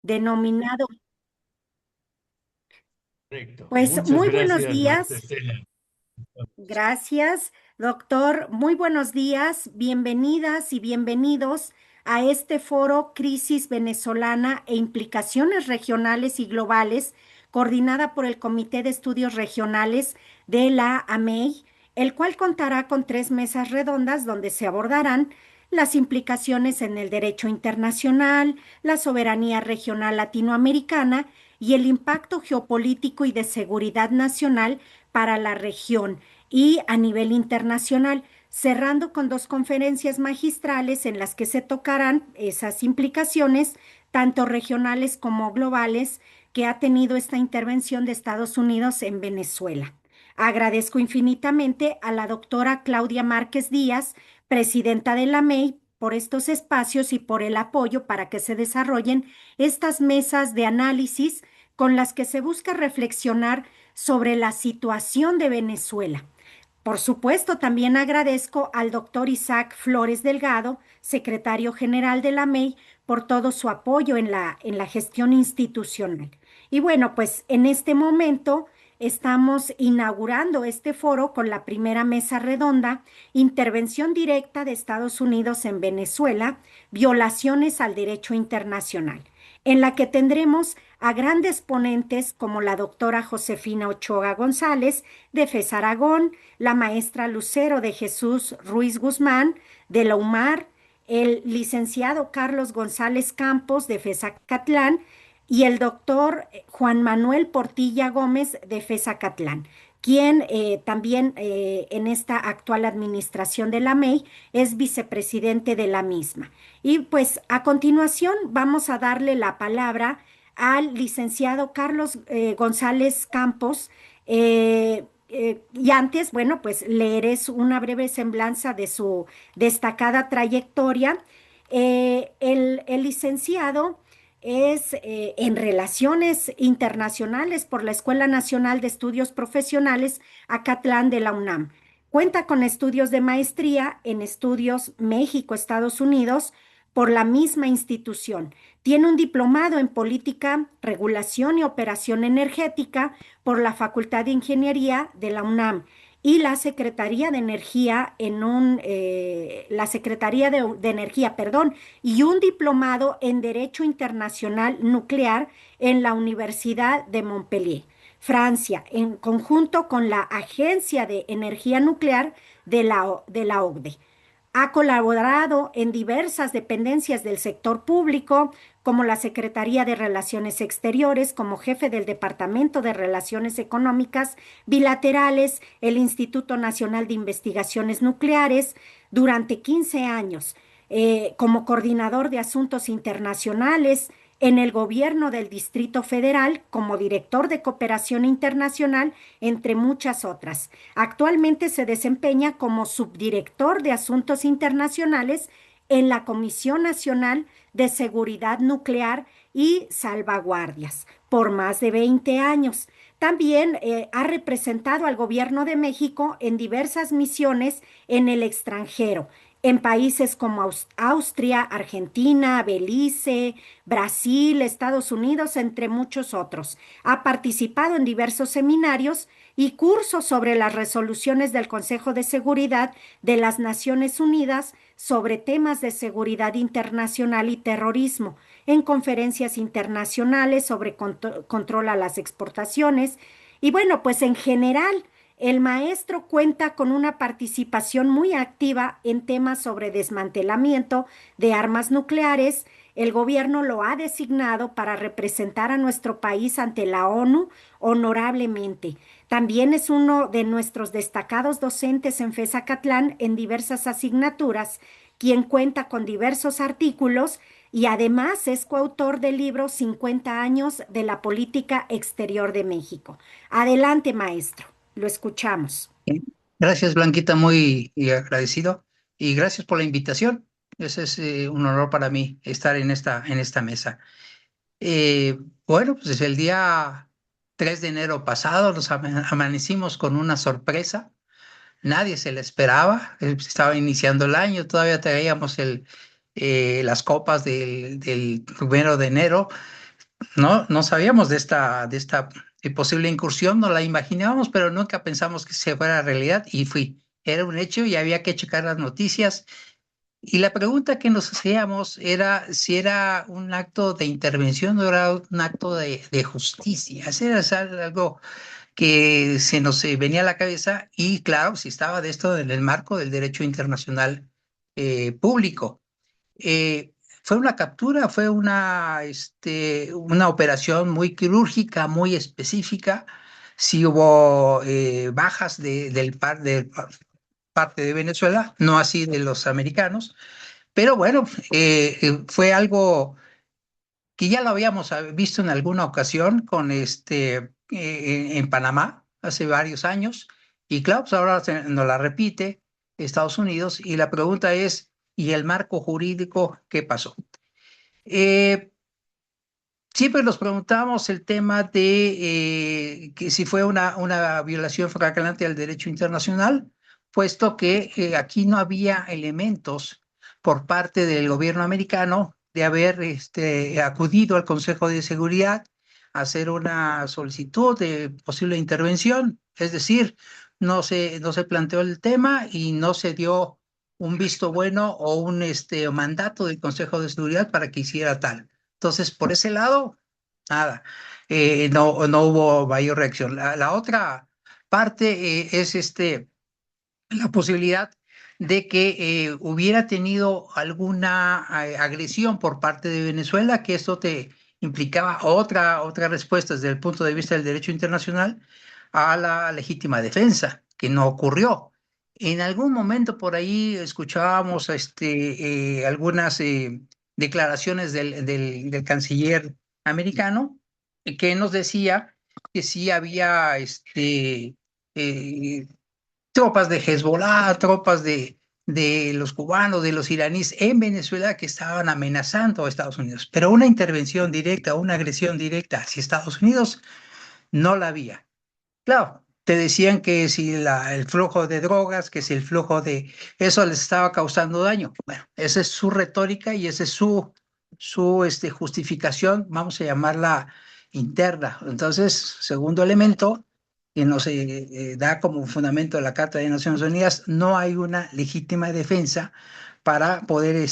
denominado. Correcto. Pues Muchas muy buenos gracias, maestra días. Estela. Gracias, doctor. Muy buenos días. Bienvenidas y bienvenidos a este foro Crisis Venezolana e Implicaciones Regionales y Globales, coordinada por el Comité de Estudios Regionales de la AMEI, el cual contará con 3 mesas redondas donde se abordarán las implicaciones en el derecho internacional, la soberanía regional latinoamericana y el impacto geopolítico y de seguridad nacional para la región y a nivel internacional, cerrando con 2 conferencias magistrales en las que se tocarán esas implicaciones, tanto regionales como globales, que ha tenido esta intervención de Estados Unidos en Venezuela. Agradezco infinitamente a la doctora Claudia Márquez Díaz, presidenta de la MEI, por estos espacios y por el apoyo para que se desarrollen estas mesas de análisis con las que se busca reflexionar sobre la situación de Venezuela. Por supuesto, también agradezco al doctor Isaac Flores Delgado, secretario general de la MEI, por todo su apoyo en la gestión institucional. Y bueno, pues en este momento estamos inaugurando este foro con la primera mesa redonda, intervención directa de Estados Unidos en Venezuela, violaciones al derecho internacional, en la que tendremos a grandes ponentes como la doctora Josefina Ochoa González de FES Aragón, la maestra Lucero de Jesús Ruiz Guzmán de la UMAR, el licenciado Carlos González Campos de FESACatlán y el doctor Juan Manuel Portilla Gómez de FESACatlán, quien también en esta actual administración de la MEI es vicepresidente de la misma. Y pues a continuación vamos a darle la palabra al licenciado Carlos González Campos. Y antes, bueno, pues leeré una breve semblanza de su destacada trayectoria. El licenciado es en Relaciones Internacionales por la Escuela Nacional de Estudios Profesionales Acatlán de la UNAM. Cuenta con estudios de maestría en Estudios México-Estados Unidos por la misma institución. Tiene un diplomado en Política, Regulación y Operación Energética por la Facultad de Ingeniería de la UNAM y la Secretaría de Energía la Secretaría de Energía, perdón, y un diplomado en Derecho Internacional Nuclear en la Universidad de Montpellier, Francia, en conjunto con la Agencia de Energía Nuclear de la OCDE. Ha colaborado en diversas dependencias del sector público, como la Secretaría de Relaciones Exteriores, como jefe del Departamento de Relaciones Económicas Bilaterales, el Instituto Nacional de Investigaciones Nucleares, durante 15 años, como coordinador de asuntos internacionales en el gobierno del Distrito Federal, como director de cooperación internacional, entre muchas otras. Actualmente se desempeña como subdirector de Asuntos Internacionales en la Comisión Nacional de Seguridad Nuclear y Salvaguardias por más de 20 años. También ha representado al Gobierno de México en diversas misiones en el extranjero, en países como Austria, Argentina, Belice, Brasil, Estados Unidos, entre muchos otros. Ha participado en diversos seminarios y cursos sobre las resoluciones del Consejo de Seguridad de las Naciones Unidas sobre temas de seguridad internacional y terrorismo, en conferencias internacionales sobre control a las exportaciones. Y bueno, pues en general, el maestro cuenta con una participación muy activa en temas sobre desmantelamiento de armas nucleares. El gobierno lo ha designado para representar a nuestro país ante la ONU honorablemente. También es uno de nuestros destacados docentes en FESACatlán en diversas asignaturas, quien cuenta con diversos artículos y además es coautor del libro 50 años de la política exterior de México. Adelante, maestro, lo escuchamos. Bien. Gracias, Blanquita, muy agradecido. Y gracias por la invitación. Ese es un honor para mí estar en esta mesa. Eh, bueno, pues desde el día 3 de enero pasado nos amanecimos con una sorpresa. Nadie se la esperaba. Estaba iniciando el año, todavía traíamos las copas del 1 de enero. no sabíamos de esta posible incursión, no la imaginábamos, pero nunca pensamos que se fuera realidad y era un hecho y había que checar las noticias. Y la pregunta que nos hacíamos era si era un acto de intervención o era un acto de justicia. Ese era algo que se nos venía a la cabeza y claro, si estaba de esto en el marco del derecho internacional público. Eh, Fue una captura, fue una operación muy quirúrgica, muy específica. Sí hubo bajas del parte de Venezuela, no así de los americanos, pero bueno, fue algo que ya lo habíamos visto en alguna ocasión en Panamá hace varios años, y claro, pues ahora nos la repite Estados Unidos, y la pregunta es, ¿y el marco jurídico qué pasó? Eh, Siempre nos preguntamos el tema de que si fue una violación flagrante al derecho internacional, puesto que aquí no había elementos por parte del gobierno americano de haber acudido al Consejo de Seguridad a hacer una solicitud de posible intervención. Es decir, no se planteó el tema y no se dio un visto bueno o un mandato del Consejo de Seguridad para que hiciera tal. Entonces, por ese lado, nada, no hubo mayor reacción. La otra parte es la posibilidad de que hubiera tenido alguna agresión por parte de Venezuela, que esto te implicaba otra respuesta desde el punto de vista del derecho internacional a la legítima defensa, que no ocurrió. En algún momento por ahí escuchábamos algunas declaraciones del canciller americano que nos decía que sí había eh, tropas de Hezbollah, tropas de los cubanos, de los iraníes en Venezuela que estaban amenazando a Estados Unidos. Pero una intervención directa, una agresión directa hacia Estados Unidos no la había. Claro, te decían que si el flujo de drogas, que si el flujo de eso les estaba causando daño. Bueno, esa es su retórica y esa es su justificación, vamos a llamarla interna. Entonces, segundo elemento que nos da como fundamento la Carta de Naciones Unidas, no hay una legítima defensa para poder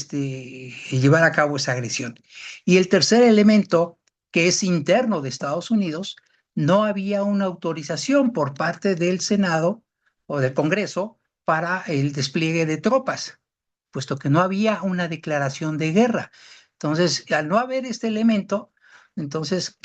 llevar a cabo esa agresión. Y el tercer elemento, que es interno de Estados Unidos, no había una autorización por parte del Senado o del Congreso para el despliegue de tropas, puesto que no había una declaración de guerra. Entonces, al no haber este elemento, entonces,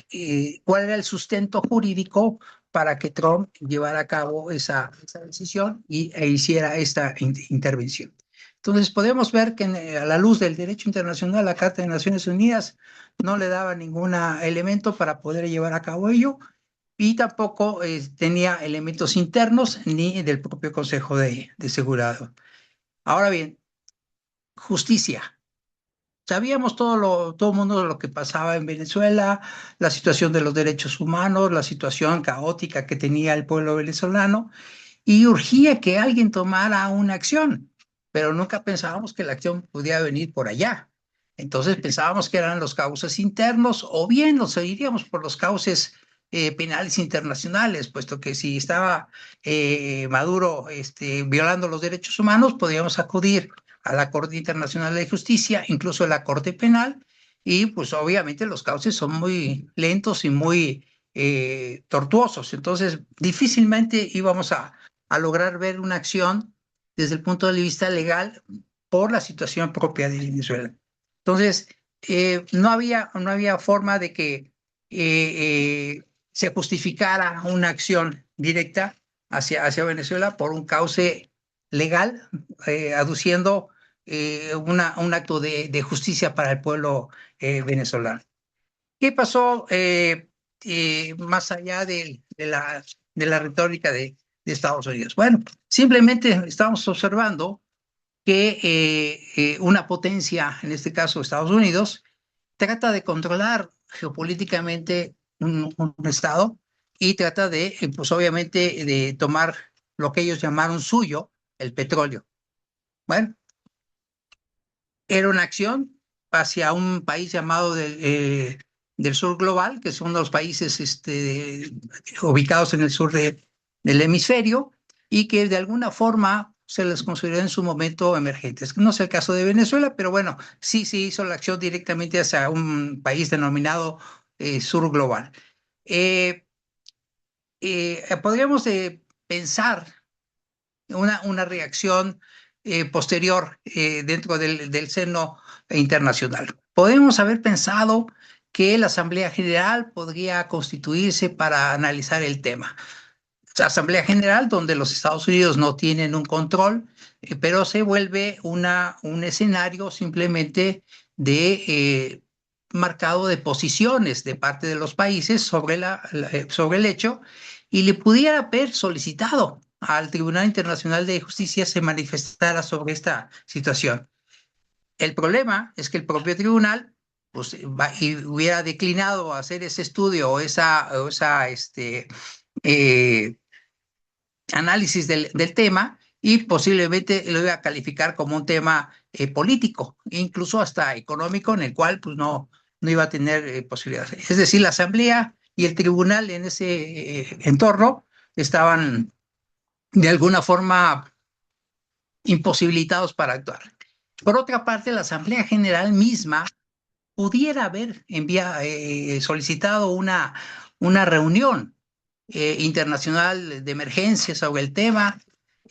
¿cuál era el sustento jurídico para que Trump llevara a cabo esa decisión e hiciera esta intervención? Entonces, podemos ver que a la luz del derecho internacional, la Carta de Naciones Unidas no le daba ningún elemento para poder llevar a cabo ello y tampoco tenía elementos internos ni del propio Consejo de Seguridad. Ahora bien, justicia. Sabíamos todo el mundo lo que pasaba en Venezuela, la situación de los derechos humanos, la situación caótica que tenía el pueblo venezolano, y urgía que alguien tomara una acción, pero nunca pensábamos que la acción pudiera venir por allá. Entonces pensábamos que eran los cauces internos o bien nos iríamos por los cauces penales internacionales, puesto que si estaba Maduro violando los derechos humanos, podíamos acudir a la Corte Internacional de Justicia, incluso a la Corte Penal, y pues obviamente los cauces son muy lentos y muy tortuosos, entonces difícilmente íbamos a lograr ver una acción desde el punto de vista legal por la situación propia de Venezuela. Entonces, no había forma de que se justificara una acción directa hacia Venezuela por un cauce legal, aduciendo un acto de justicia para el pueblo venezolano. ¿Qué pasó más allá de la retórica de Estados Unidos? Bueno, simplemente estamos observando que una potencia, en este caso Estados Unidos, trata de controlar geopolíticamente un estado y trata pues obviamente, de tomar lo que ellos llamaron suyo, el petróleo. Bueno, era una acción hacia un país llamado del sur global, que son los países ubicados en el sur del hemisferio, y que de alguna forma se les consideró en su momento emergentes. No es el caso de Venezuela, pero bueno, sí se hizo la acción directamente hacia un país denominado sur global. Eh, Podríamos pensar una reacción posterior dentro del seno internacional. Podemos haber pensado que la Asamblea General podría constituirse para analizar el tema. Asamblea General donde los Estados Unidos no tienen un control, pero se vuelve un escenario simplemente de marcado de posiciones de parte de los países sobre el hecho, y le pudiera haber solicitado al Tribunal Internacional de Justicia se manifestara sobre esta situación. El problema es que el propio tribunal pues, y hubiera declinado hacer ese estudio o eh, análisis del tema, y posiblemente lo iba a calificar como un tema político, incluso hasta económico, en el cual pues no iba a tener posibilidades. Es decir, la Asamblea y el Tribunal en ese entorno estaban de alguna forma imposibilitados para actuar. Por otra parte, la Asamblea General misma pudiera haber solicitado una reunión internacional de emergencia sobre el tema,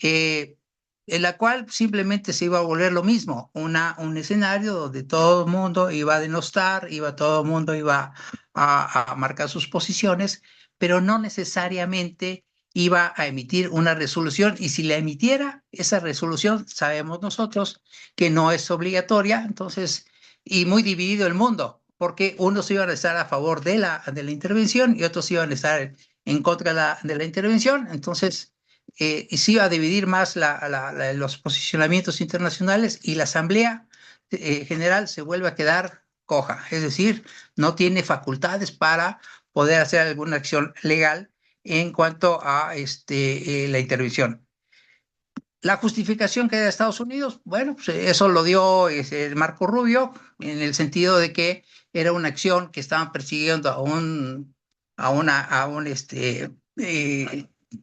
en la cual simplemente se iba a volver lo mismo, un escenario donde todo el mundo iba a denostar, todo el mundo iba a marcar sus posiciones, pero no necesariamente iba a emitir una resolución, y si la emitiera, esa resolución sabemos nosotros que no es obligatoria, entonces, y muy dividido el mundo, porque unos iban a estar a favor de la intervención y otros iban a estar en contra de la intervención. Entonces se iba a dividir más los posicionamientos internacionales, y la Asamblea General se vuelve a quedar coja, es decir, no tiene facultades para poder hacer alguna acción legal en cuanto a la intervención. La justificación que da Estados Unidos, bueno, pues eso lo dio Marco Rubio, en el sentido de que era una acción que estaban persiguiendo a un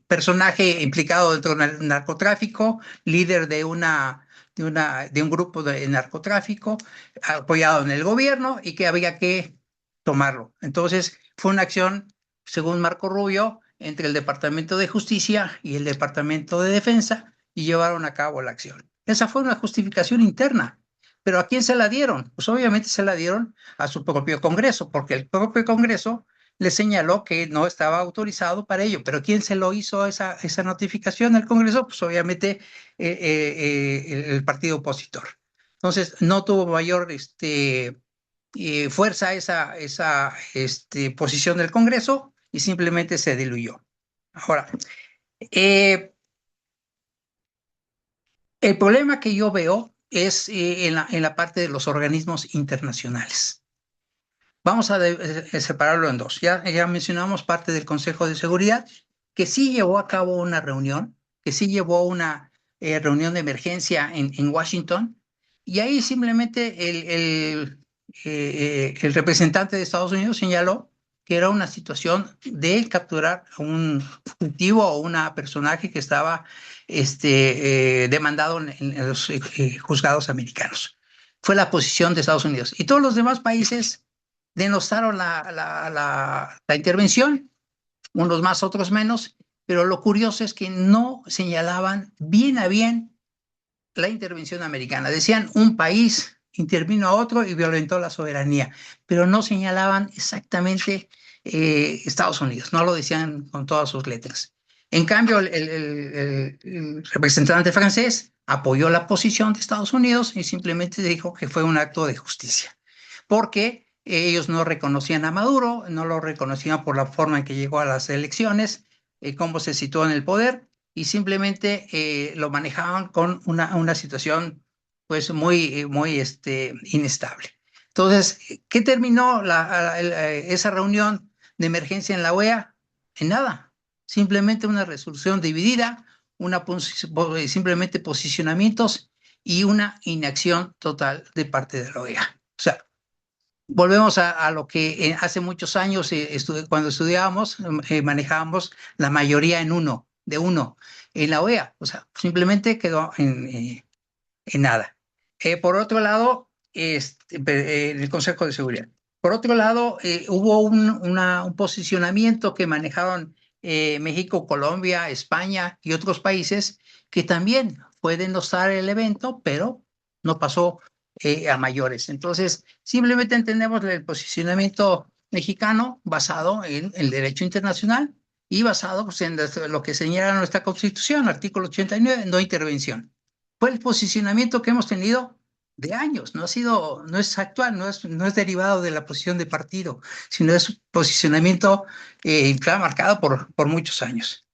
personaje implicado dentro del narcotráfico, líder de un grupo de narcotráfico, apoyado en el gobierno, y que había que tomarlo. Entonces, fue una acción, según Marco Rubio, entre el Departamento de Justicia y el Departamento de Defensa, y llevaron a cabo la acción. Esa fue una justificación interna. ¿Pero a quién se la dieron? Pues obviamente se la dieron a su propio Congreso, porque el propio Congreso le señaló que no estaba autorizado para ello. ¿Pero quién se lo hizo esa notificación al Congreso? Pues obviamente el partido opositor. Entonces no tuvo mayor fuerza esa posición del Congreso, y simplemente se diluyó. Ahora, el problema que yo veo es en la parte de los organismos internacionales. Vamos a separarlo en dos. Ya mencionamos parte del Consejo de Seguridad, que sí llevó a cabo una reunión, que sí llevó una reunión de emergencia en Washington, y ahí simplemente el representante de Estados Unidos señaló que era una situación de capturar a un fugitivo o una personaje que estaba demandado en los juzgados americanos. Fue la posición de Estados Unidos. Y todos los demás países denostaron la intervención, unos más, otros menos, pero lo curioso es que no señalaban bien a bien la intervención americana. Decían un país intervino a otro y violentó la soberanía, pero no señalaban exactamente Estados Unidos, no lo decían con todas sus letras. En cambio, el representante francés apoyó la posición de Estados Unidos y simplemente dijo que fue un acto de justicia, porque ellos no reconocían a Maduro, no lo reconocían por la forma en que llegó a las elecciones, cómo se situó en el poder, y simplemente lo manejaban con una situación pues muy inestable. Entonces, ¿qué terminó esa reunión de emergencia en la OEA? En nada, simplemente una resolución dividida, simplemente posicionamientos y una inacción total de parte de la OEA. O sea, volvemos a lo que hace muchos años, cuando estudiábamos, manejábamos la mayoría de uno, en la OEA. O sea, simplemente quedó en nada. Por otro lado, en el Consejo de Seguridad. Por otro lado, hubo un posicionamiento que manejaron México, Colombia, España y otros países que también fue denostar el evento, pero no pasó a mayores. Entonces, simplemente entendemos el posicionamiento mexicano basado en el derecho internacional y basado, pues, en lo que señala nuestra Constitución, artículo 89, no intervención. Fue el posicionamiento que hemos tenido de años, no es actual, no es derivado de la posición de partido, sino es un posicionamiento claro, marcado por muchos años.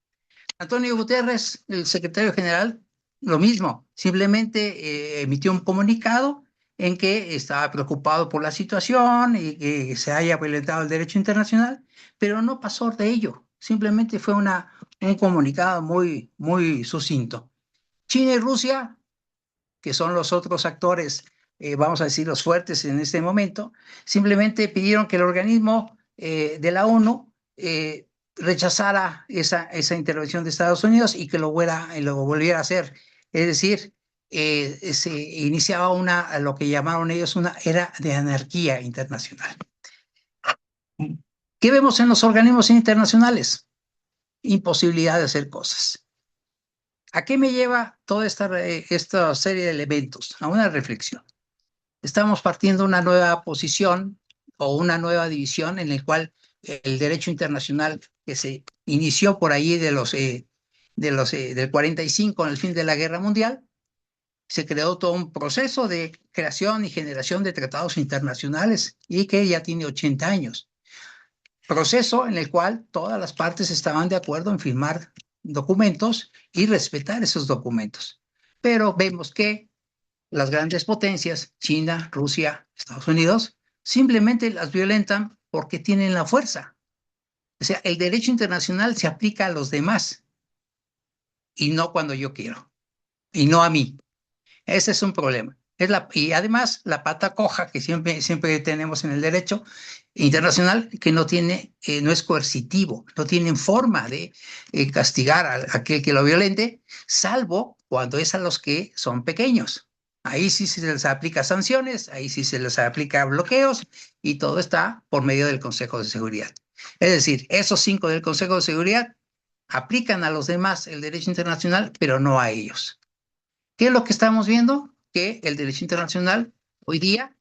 Antonio Guterres, el secretario general, lo mismo, simplemente emitió un comunicado en que estaba preocupado por la situación y que se haya violentado el derecho internacional, pero no pasó de ello, simplemente fue un comunicado muy sucinto. China y Rusia, que son los otros actores, vamos a decir, los fuertes en este momento, simplemente pidieron que el organismo de la ONU rechazara esa intervención de Estados Unidos y que lo volviera a hacer. Es decir, se iniciaba lo que llamaron ellos una era de anarquía internacional. ¿Qué vemos en los organismos internacionales? Imposibilidad de hacer cosas. ¿A qué me lleva toda esta serie de elementos? A una reflexión. Estamos partiendo una nueva posición o una nueva división en la cual el derecho internacional que se inició por ahí del 45, en el fin de la Guerra Mundial, se creó todo un proceso de creación y generación de tratados internacionales y que ya tiene 80 años. Proceso en el cual todas las partes estaban de acuerdo en firmar documentos y respetar esos documentos. Pero vemos que las grandes potencias, China, Rusia, Estados Unidos, simplemente las violentan porque tienen la fuerza. O sea, el derecho internacional se aplica a los demás y no cuando yo quiero, y no a mí. Ese es un problema. Y además la pata coja que siempre tenemos en el derecho internacional, que no es coercitivo, no tienen forma de castigar a aquel que lo violente, salvo cuando es a los que son pequeños. Ahí sí se les aplica sanciones, ahí sí se les aplica bloqueos y todo está por medio del Consejo de Seguridad. Es decir, esos 5 del Consejo de Seguridad aplican a los demás el derecho internacional, pero no a ellos. ¿Qué es lo que estamos viendo? Que el derecho internacional hoy día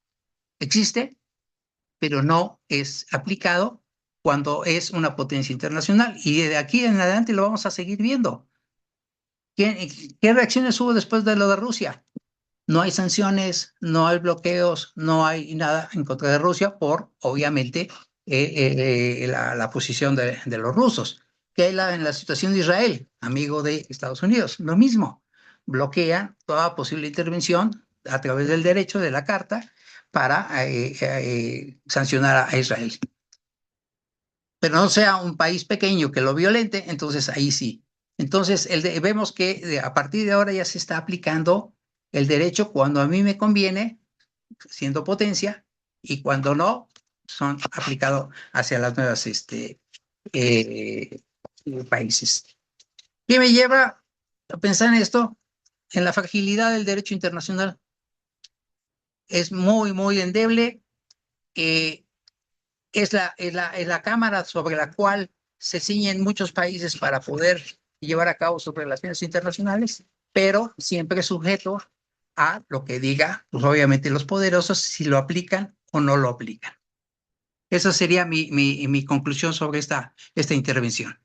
existe, pero no es aplicado cuando es una potencia internacional. Y de aquí en adelante lo vamos a seguir viendo. ¿Qué reacciones hubo después de lo de Rusia? No hay sanciones, no hay bloqueos, no hay nada en contra de Rusia por, obviamente, la posición de los rusos. ¿Qué hay en la situación de Israel, amigo de Estados Unidos? Lo mismo, bloquean toda posible intervención a través del derecho de la Carta para sancionar a Israel. Pero no sea un país pequeño que lo violente, entonces ahí sí. Entonces vemos que a partir de ahora ya se está aplicando el derecho cuando a mí me conviene, siendo potencia, y cuando no, son aplicados hacia las nuevas eh, países. ¿Qué me lleva a pensar en esto? En la fragilidad del derecho internacional. Es muy endeble. Eh, es la cámara sobre la cual se ciñen muchos países para poder llevar a cabo sus relaciones internacionales, pero siempre sujeto a lo que diga, pues obviamente los poderosos, si lo aplican o no lo aplican. Esa sería mi conclusión sobre esta intervención.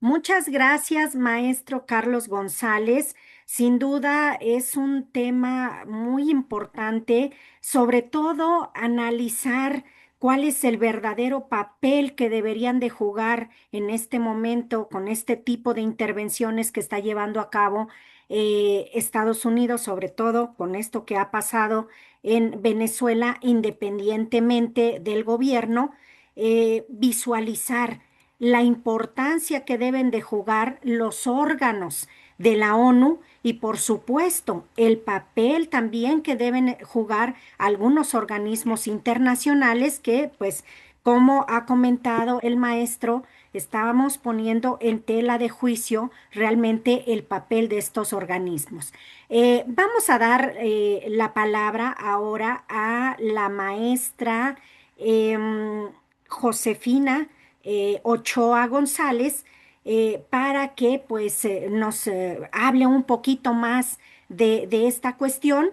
Muchas gracias, maestro Carlos González. Sin duda es un tema muy importante, sobre todo analizar cuál es el verdadero papel que deberían de jugar en este momento con este tipo de intervenciones que está llevando a cabo Estados Unidos, sobre todo con esto que ha pasado en Venezuela, independientemente del gobierno, visualizar la importancia que deben de jugar los órganos de la ONU y por supuesto el papel también que deben jugar algunos organismos internacionales que, pues, como ha comentado el maestro, estábamos poniendo en tela de juicio realmente el papel de estos organismos. Vamos a dar la palabra ahora a la maestra em, Josefina Ochoa González, para que pues nos hable un poquito más de esta cuestión.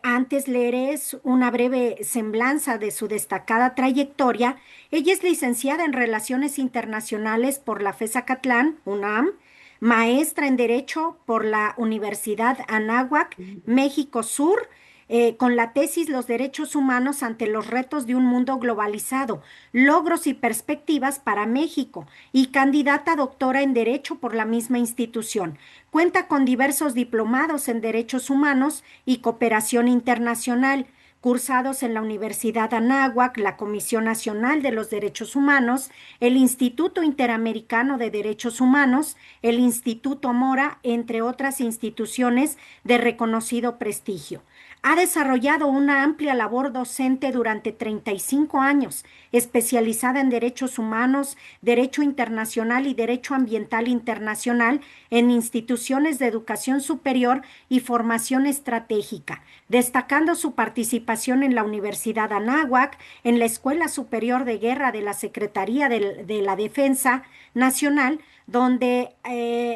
Antes leeré una breve semblanza de su destacada trayectoria. Ella es licenciada en Relaciones Internacionales por la FES Acatlán, UNAM, maestra en Derecho por la Universidad Anáhuac, México Sur, con la tesis Los derechos humanos ante los retos de un mundo globalizado, logros y perspectivas para México, y candidata a doctora en Derecho por la misma institución. Cuenta con diversos diplomados en Derechos Humanos y Cooperación Internacional, cursados en la Universidad Anáhuac, la Comisión Nacional de los Derechos Humanos, el Instituto Interamericano de Derechos Humanos, el Instituto Mora, entre otras instituciones de reconocido prestigio. Ha desarrollado una amplia labor docente durante 35 años, especializada en derechos humanos, derecho internacional y derecho ambiental internacional en instituciones de educación superior y formación estratégica, destacando su participación en la Universidad Anáhuac, en la Escuela Superior de Guerra de la Secretaría de la Defensa Nacional, donde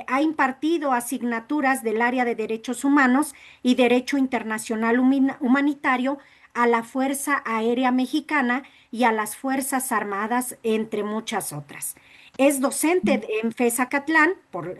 ha impartido asignaturas del área de derechos humanos y derecho internacional humanitario a la Fuerza Aérea Mexicana y a las Fuerzas Armadas, entre muchas otras. Es docente en FES-Acatlán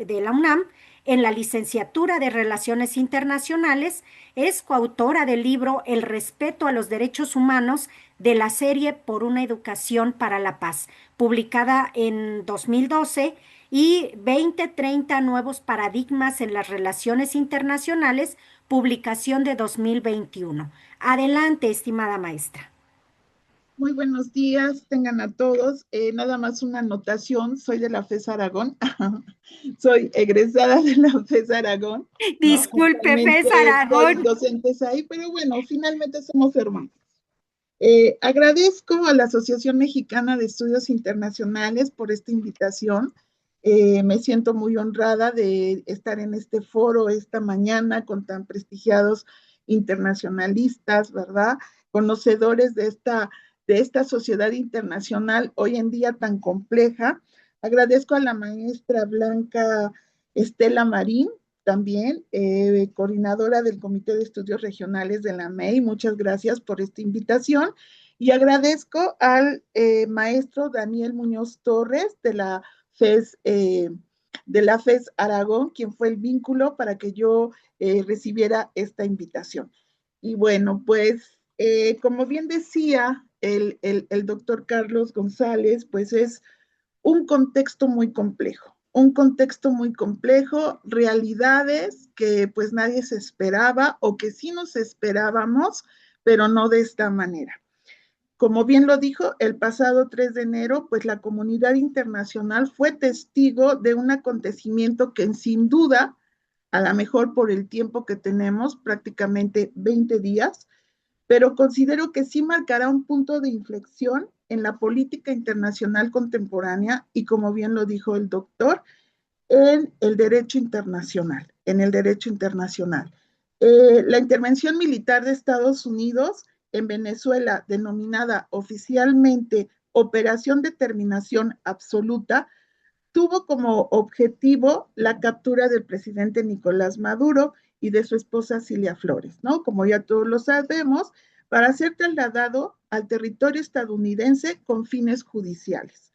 de la UNAM en la licenciatura de Relaciones Internacionales. Es coautora del libro El respeto a los derechos humanos de la serie Por una educación para la paz, publicada en 2012, y 2030 nuevos paradigmas en las relaciones internacionales, publicación de 2021. Adelante, estimada maestra. Muy buenos días, tengan a todos. Nada más una anotación, soy de la FES Aragón, soy egresada de la FES Aragón, ¿no? Disculpe, Actualmente Fes soy Aragón. docente ahí, pero bueno, finalmente somos hermanos. Agradezco a la Asociación Mexicana de Estudios Internacionales por esta invitación. Me siento muy honrada de estar en este foro esta mañana con tan prestigiados internacionalistas, ¿verdad? Conocedores de esta sociedad internacional hoy en día tan compleja. Agradezco a la maestra Blanca Estela Marín, también coordinadora del Comité de Estudios Regionales de la MEI. Muchas gracias por esta invitación. Y agradezco al maestro Daniel Muñoz Torres FES, de la FES Aragón, quien fue el vínculo para que yo recibiera esta invitación. Y bueno, pues como bien decía el doctor Carlos González, pues es un contexto muy complejo, realidades que pues nadie se esperaba o que sí nos esperábamos, pero no de esta manera. Como bien lo dijo, el pasado 3 de enero, pues la comunidad internacional fue testigo de un acontecimiento que sin duda, a lo mejor por el tiempo que tenemos, prácticamente 20 días, pero considero que sí marcará un punto de inflexión en la política internacional contemporánea y, como bien lo dijo el doctor, en el derecho internacional, la intervención militar de Estados Unidos en Venezuela, denominada oficialmente Operación Determinación Absoluta, tuvo como objetivo la captura del presidente Nicolás Maduro y de su esposa Cilia Flores, ¿no? Como ya todos lo sabemos, para ser trasladado al territorio estadounidense con fines judiciales.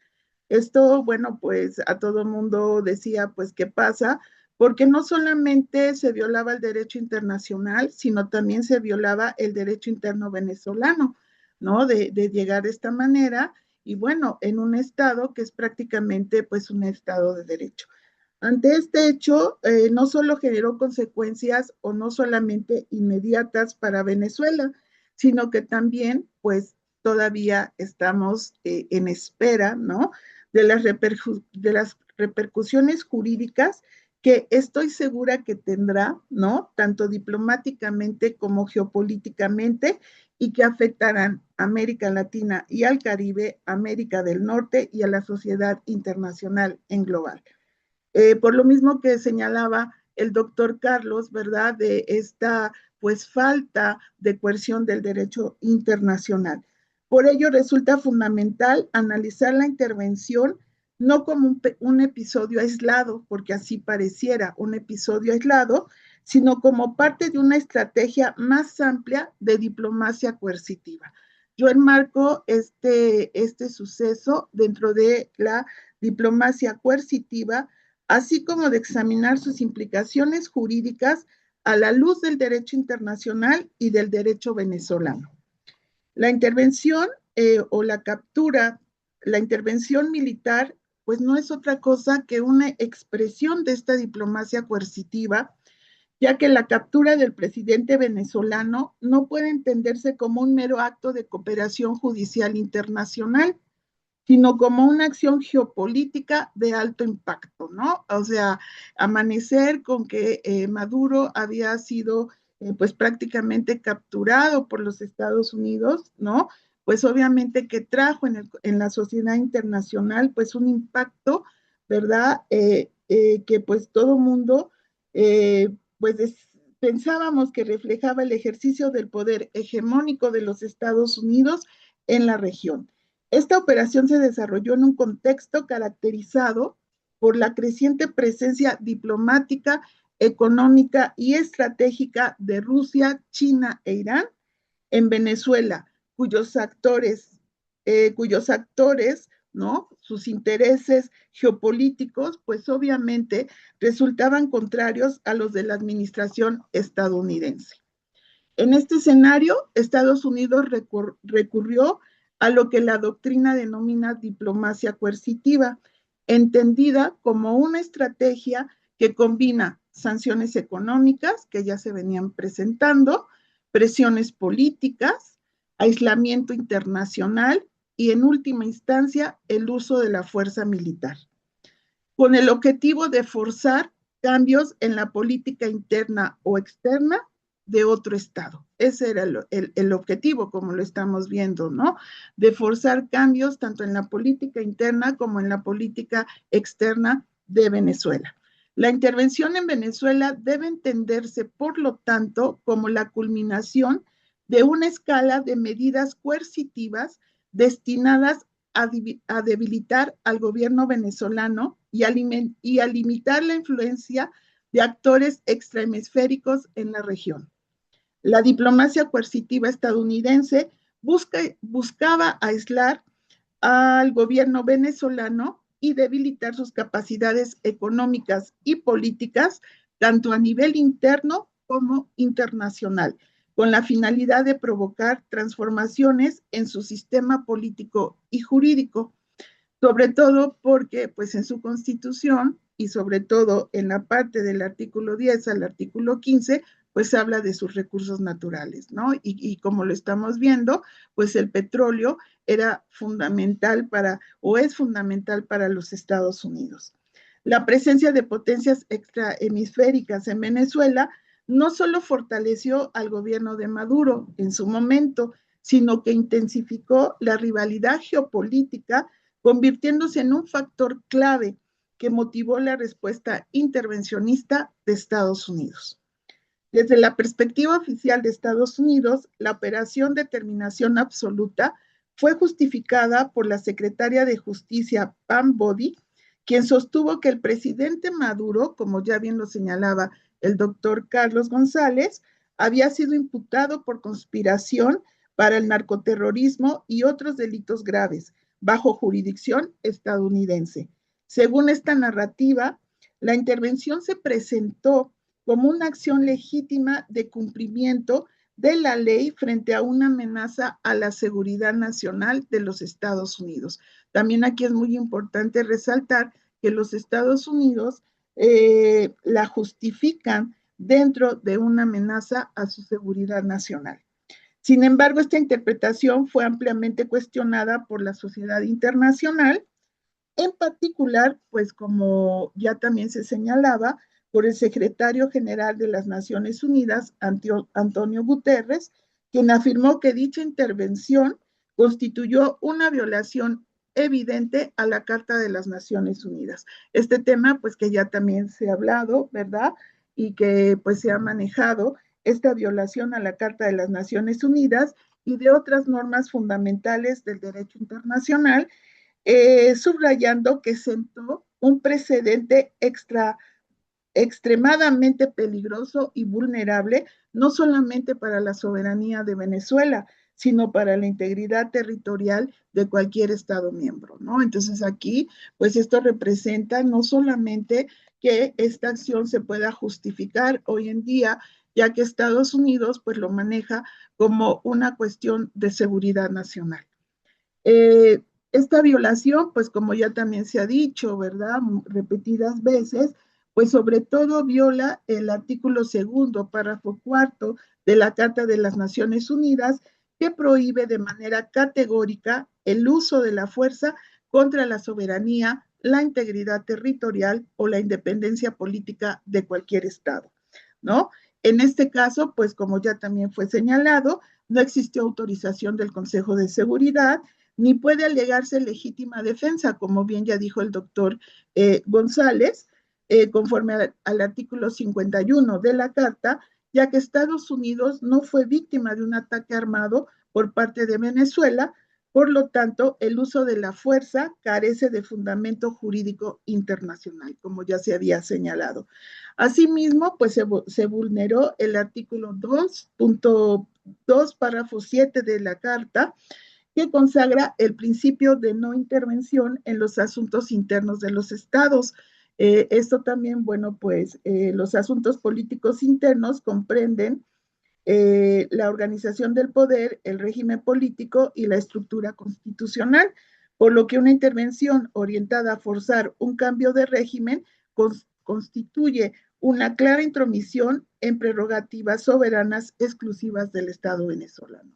Esto, bueno, pues a todo mundo decía, pues, ¿qué pasa? Porque no solamente se violaba el derecho internacional, sino también se violaba el derecho interno venezolano, ¿no? De llegar de esta manera y bueno, en un estado que es prácticamente pues un estado de derecho. Ante este hecho, no solo generó consecuencias o no solamente inmediatas para Venezuela, sino que también pues todavía estamos en espera, ¿no? De las repercusiones jurídicas que estoy segura que tendrá, ¿no? Tanto diplomáticamente como geopolíticamente, y que afectarán a América Latina y al Caribe, América del Norte y a la sociedad internacional en global. Por lo mismo que señalaba el doctor Carlos, ¿verdad? De esta pues falta de coerción del derecho internacional. Por ello resulta fundamental analizar la intervención no como un episodio aislado, porque así pareciera un episodio aislado, sino como parte de una estrategia más amplia de diplomacia coercitiva. Yo enmarco este suceso dentro de la diplomacia coercitiva, así como de examinar sus implicaciones jurídicas a la luz del derecho internacional y del derecho venezolano. La intervención o la captura, la intervención militar, pues no es otra cosa que una expresión de esta diplomacia coercitiva, ya que la captura del presidente venezolano no puede entenderse como un mero acto de cooperación judicial internacional, sino como una acción geopolítica de alto impacto, ¿no? O sea, amanecer con que Maduro había sido pues prácticamente capturado por los Estados Unidos, ¿no? Pues obviamente que trajo en la sociedad internacional pues un impacto, ¿verdad? Que pues todo mundo pues pensábamos que reflejaba el ejercicio del poder hegemónico de los Estados Unidos en la región. Esta operación se desarrolló en un contexto caracterizado por la creciente presencia diplomática, económica y estratégica de Rusia, China e Irán en Venezuela, cuyos actores, ¿no? Sus intereses geopolíticos, pues obviamente resultaban contrarios a los de la administración estadounidense. En este escenario, Estados Unidos recurrió a lo que la doctrina denomina diplomacia coercitiva, entendida como una estrategia que combina sanciones económicas, que ya se venían presentando, presiones políticas, aislamiento internacional y, en última instancia, el uso de la fuerza militar, con el objetivo de forzar cambios en la política interna o externa de otro Estado. Ese era el objetivo, como lo estamos viendo, ¿no? De forzar cambios tanto en la política interna como en la política externa de Venezuela. La intervención en Venezuela debe entenderse, por lo tanto, como la culminación de una escala de medidas coercitivas destinadas a debilitar al gobierno venezolano y a limitar la influencia de actores extrahemisféricos en la región. La diplomacia coercitiva estadounidense buscaba aislar al gobierno venezolano y debilitar sus capacidades económicas y políticas, tanto a nivel interno como internacional, con la finalidad de provocar transformaciones en su sistema político y jurídico, sobre todo porque pues en su constitución y sobre todo en la parte del artículo 10 al artículo 15, pues habla de sus recursos naturales, ¿no? Y como lo estamos viendo, pues el petróleo era fundamental o es fundamental para los Estados Unidos. La presencia de potencias extrahemisféricas en Venezuela no solo fortaleció al gobierno de Maduro en su momento, sino que intensificó la rivalidad geopolítica, convirtiéndose en un factor clave que motivó la respuesta intervencionista de Estados Unidos. Desde la perspectiva oficial de Estados Unidos, la operación de terminación absoluta fue justificada por la secretaria de Justicia Pam Bondi, quien sostuvo que el presidente Maduro, como ya bien lo señalaba el doctor Carlos González, había sido imputado por conspiración para el narcoterrorismo y otros delitos graves, bajo jurisdicción estadounidense. Según esta narrativa, la intervención se presentó como una acción legítima de cumplimiento de la ley frente a una amenaza a la seguridad nacional de los Estados Unidos. También aquí es muy importante resaltar que los Estados Unidos la justifican dentro de una amenaza a su seguridad nacional. Sin embargo, esta interpretación fue ampliamente cuestionada por la sociedad internacional, en particular, pues como ya también se señalaba, por el secretario general de las Naciones Unidas, Antonio Guterres, quien afirmó que dicha intervención constituyó una violación evidente a la Carta de las Naciones Unidas. Este tema, pues que ya también se ha hablado, ¿verdad? Y que pues se ha manejado esta violación a la Carta de las Naciones Unidas y de otras normas fundamentales del derecho internacional, subrayando que sentó un precedente extremadamente peligroso y vulnerable, no solamente para la soberanía de Venezuela, sino para la integridad territorial de cualquier Estado miembro, ¿no? Entonces aquí, pues esto representa no solamente que esta acción se pueda justificar hoy en día, ya que Estados Unidos pues lo maneja como una cuestión de seguridad nacional. Eh, esta violación, pues como ya también se ha dicho, ¿verdad? Repetidas veces, pues sobre todo viola el artículo segundo, párrafo cuarto de la Carta de las Naciones Unidas, que prohíbe de manera categórica el uso de la fuerza contra la soberanía, la integridad territorial o la independencia política de cualquier Estado, ¿no? En este caso, pues como ya también fue señalado, no existió autorización del Consejo de Seguridad, ni puede alegarse legítima defensa, como bien ya dijo el doctor González, conforme al artículo 51 de la Carta, ya que Estados Unidos no fue víctima de un ataque armado por parte de Venezuela, por lo tanto, el uso de la fuerza carece de fundamento jurídico internacional, como ya se había señalado. Asimismo, pues se vulneró el artículo 2.2, párrafo 7 de la Carta, que consagra el principio de no intervención en los asuntos internos de los estados. Esto también, bueno, pues los asuntos políticos internos comprenden la organización del poder, el régimen político y la estructura constitucional, por lo que una intervención orientada a forzar un cambio de régimen constituye una clara intromisión en prerrogativas soberanas exclusivas del Estado venezolano.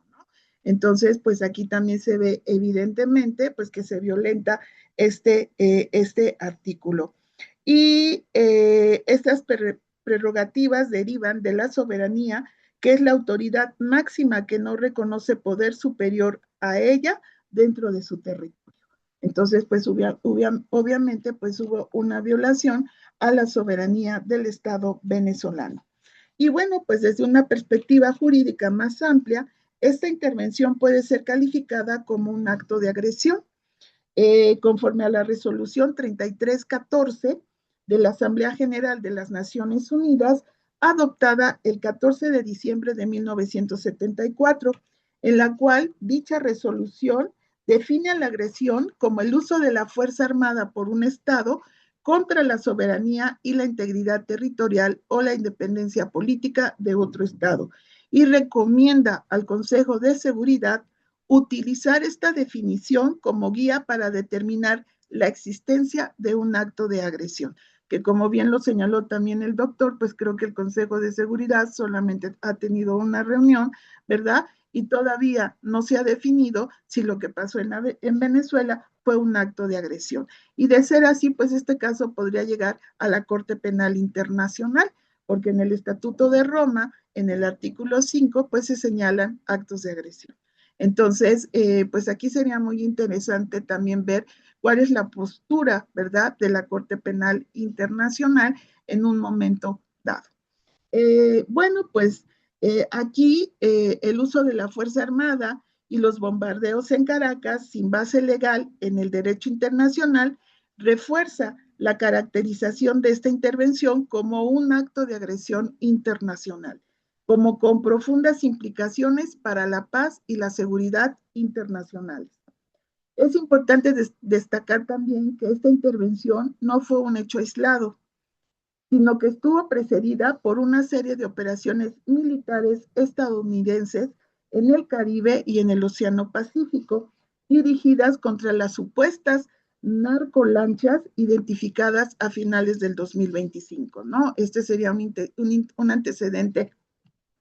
Entonces, pues aquí también se ve evidentemente pues que se violenta este artículo. Y estas prerrogativas derivan de la soberanía, que es la autoridad máxima que no reconoce poder superior a ella dentro de su territorio. Entonces, pues obviamente, pues hubo una violación a la soberanía del Estado venezolano. Y bueno, pues desde una perspectiva jurídica más amplia, esta intervención puede ser calificada como un acto de agresión, conforme a la resolución 3314 de la Asamblea General de las Naciones Unidas, adoptada el 14 de diciembre de 1974, en la cual dicha resolución define a la agresión como el uso de la fuerza armada por un Estado contra la soberanía y la integridad territorial o la independencia política de otro Estado, y recomienda al Consejo de Seguridad utilizar esta definición como guía para determinar la existencia de un acto de agresión, que como bien lo señaló también el doctor, pues creo que el Consejo de Seguridad solamente ha tenido una reunión, ¿verdad? Y todavía no se ha definido si lo que pasó en Venezuela fue un acto de agresión. Y de ser así, pues este caso podría llegar a la Corte Penal Internacional, porque en el Estatuto de Roma, en el artículo 5, pues se señalan actos de agresión. Entonces, pues aquí sería muy interesante también ver cuál es la postura, ¿verdad?, de la Corte Penal Internacional en un momento dado. Bueno, pues aquí el uso de la Fuerza Armada y los bombardeos en Caracas sin base legal en el derecho internacional refuerza la caracterización de esta intervención como un acto de agresión internacional, como con profundas implicaciones para la paz y la seguridad internacionales. Es importante destacar también que esta intervención no fue un hecho aislado, sino que estuvo precedida por una serie de operaciones militares estadounidenses en el Caribe y en el Océano Pacífico, dirigidas contra las supuestas narcolanchas identificadas a finales del 2025, ¿no? Este sería un antecedente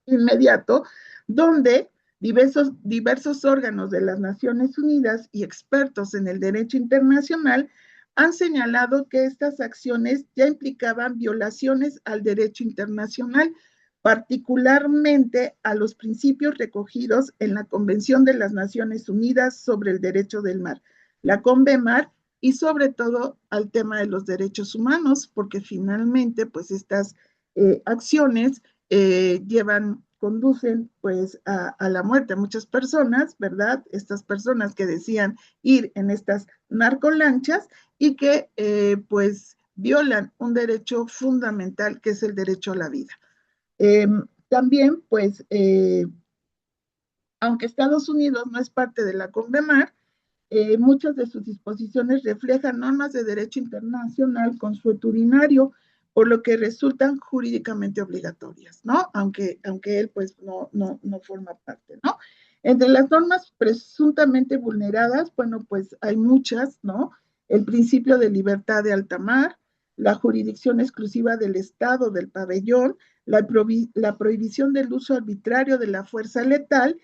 inmediato donde diversos órganos de las Naciones Unidas y expertos en el derecho internacional han señalado que estas acciones ya implicaban violaciones al derecho internacional, particularmente a los principios recogidos en la Convención de las Naciones Unidas sobre el Derecho del Mar, la CONVEMAR, y sobre todo al tema de los derechos humanos, porque finalmente pues estas acciones conducen pues a la muerte a muchas personas, ¿verdad? Estas personas que decían ir en estas narcolanchas y que pues violan un derecho fundamental que es el derecho a la vida. También pues aunque Estados Unidos no es parte de la CONVEMAR, muchas de sus disposiciones reflejan normas de derecho internacional consuetudinario, por lo que resultan jurídicamente obligatorias, ¿no? Aunque él pues no forma parte, ¿no? Entre las normas presuntamente vulneradas, bueno, pues hay muchas, ¿no? El principio de libertad de alta mar, la jurisdicción exclusiva del Estado del pabellón, la prohibición del uso arbitrario de la fuerza letal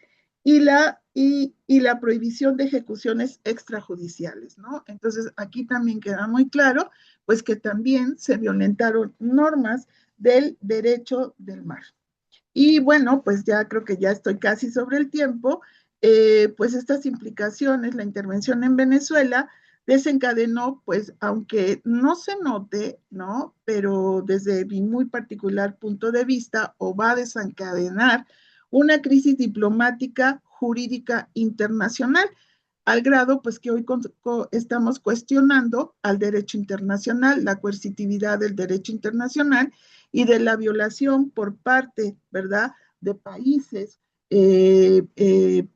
y la prohibición de ejecuciones extrajudiciales, ¿no? Entonces, aquí también queda muy claro, pues que también se violentaron normas del derecho del mar. Y bueno, pues ya creo que ya estoy casi sobre el tiempo, pues estas implicaciones, la intervención en Venezuela desencadenó, pues aunque no se note, ¿no? Pero desde mi muy particular punto de vista, o va a desencadenar una crisis diplomática jurídica internacional, al grado pues que hoy estamos cuestionando al derecho internacional, la coercitividad del derecho internacional y de la violación por parte, ¿verdad?, de países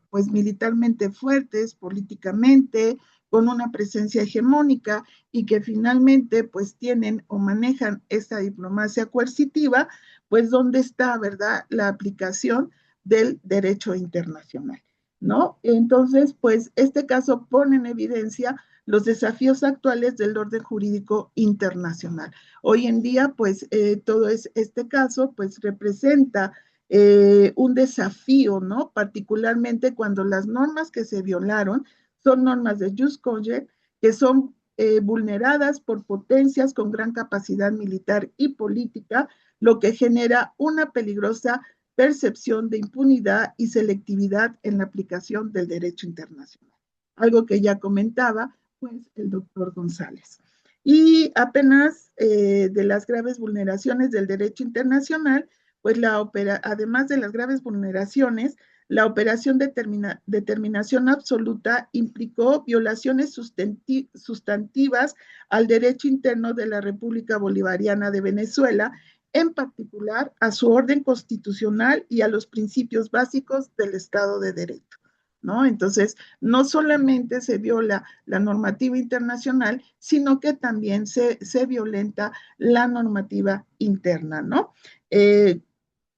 pues militarmente fuertes, políticamente, con una presencia hegemónica y que finalmente pues tienen o manejan esta diplomacia coercitiva, pues dónde está, ¿verdad?, la aplicación del derecho internacional, ¿no? Entonces, pues este caso pone en evidencia los desafíos actuales del orden jurídico internacional. Hoy en día, pues todo este caso, pues representa un desafío, ¿no? Particularmente cuando las normas que se violaron son normas de jus cogens que son vulneradas por potencias con gran capacidad militar y política, lo que genera una peligrosa percepción de impunidad y selectividad en la aplicación del derecho internacional. Algo que ya comentaba, pues, el doctor González. Y apenas de las graves vulneraciones del derecho internacional, pues además de las graves vulneraciones, la operación de determinación absoluta implicó violaciones sustantivas al derecho interno de la República Bolivariana de Venezuela, en particular a su orden constitucional y a los principios básicos del Estado de Derecho, ¿no? Entonces, no solamente se viola la normativa internacional, sino que también se violenta la normativa interna, ¿no?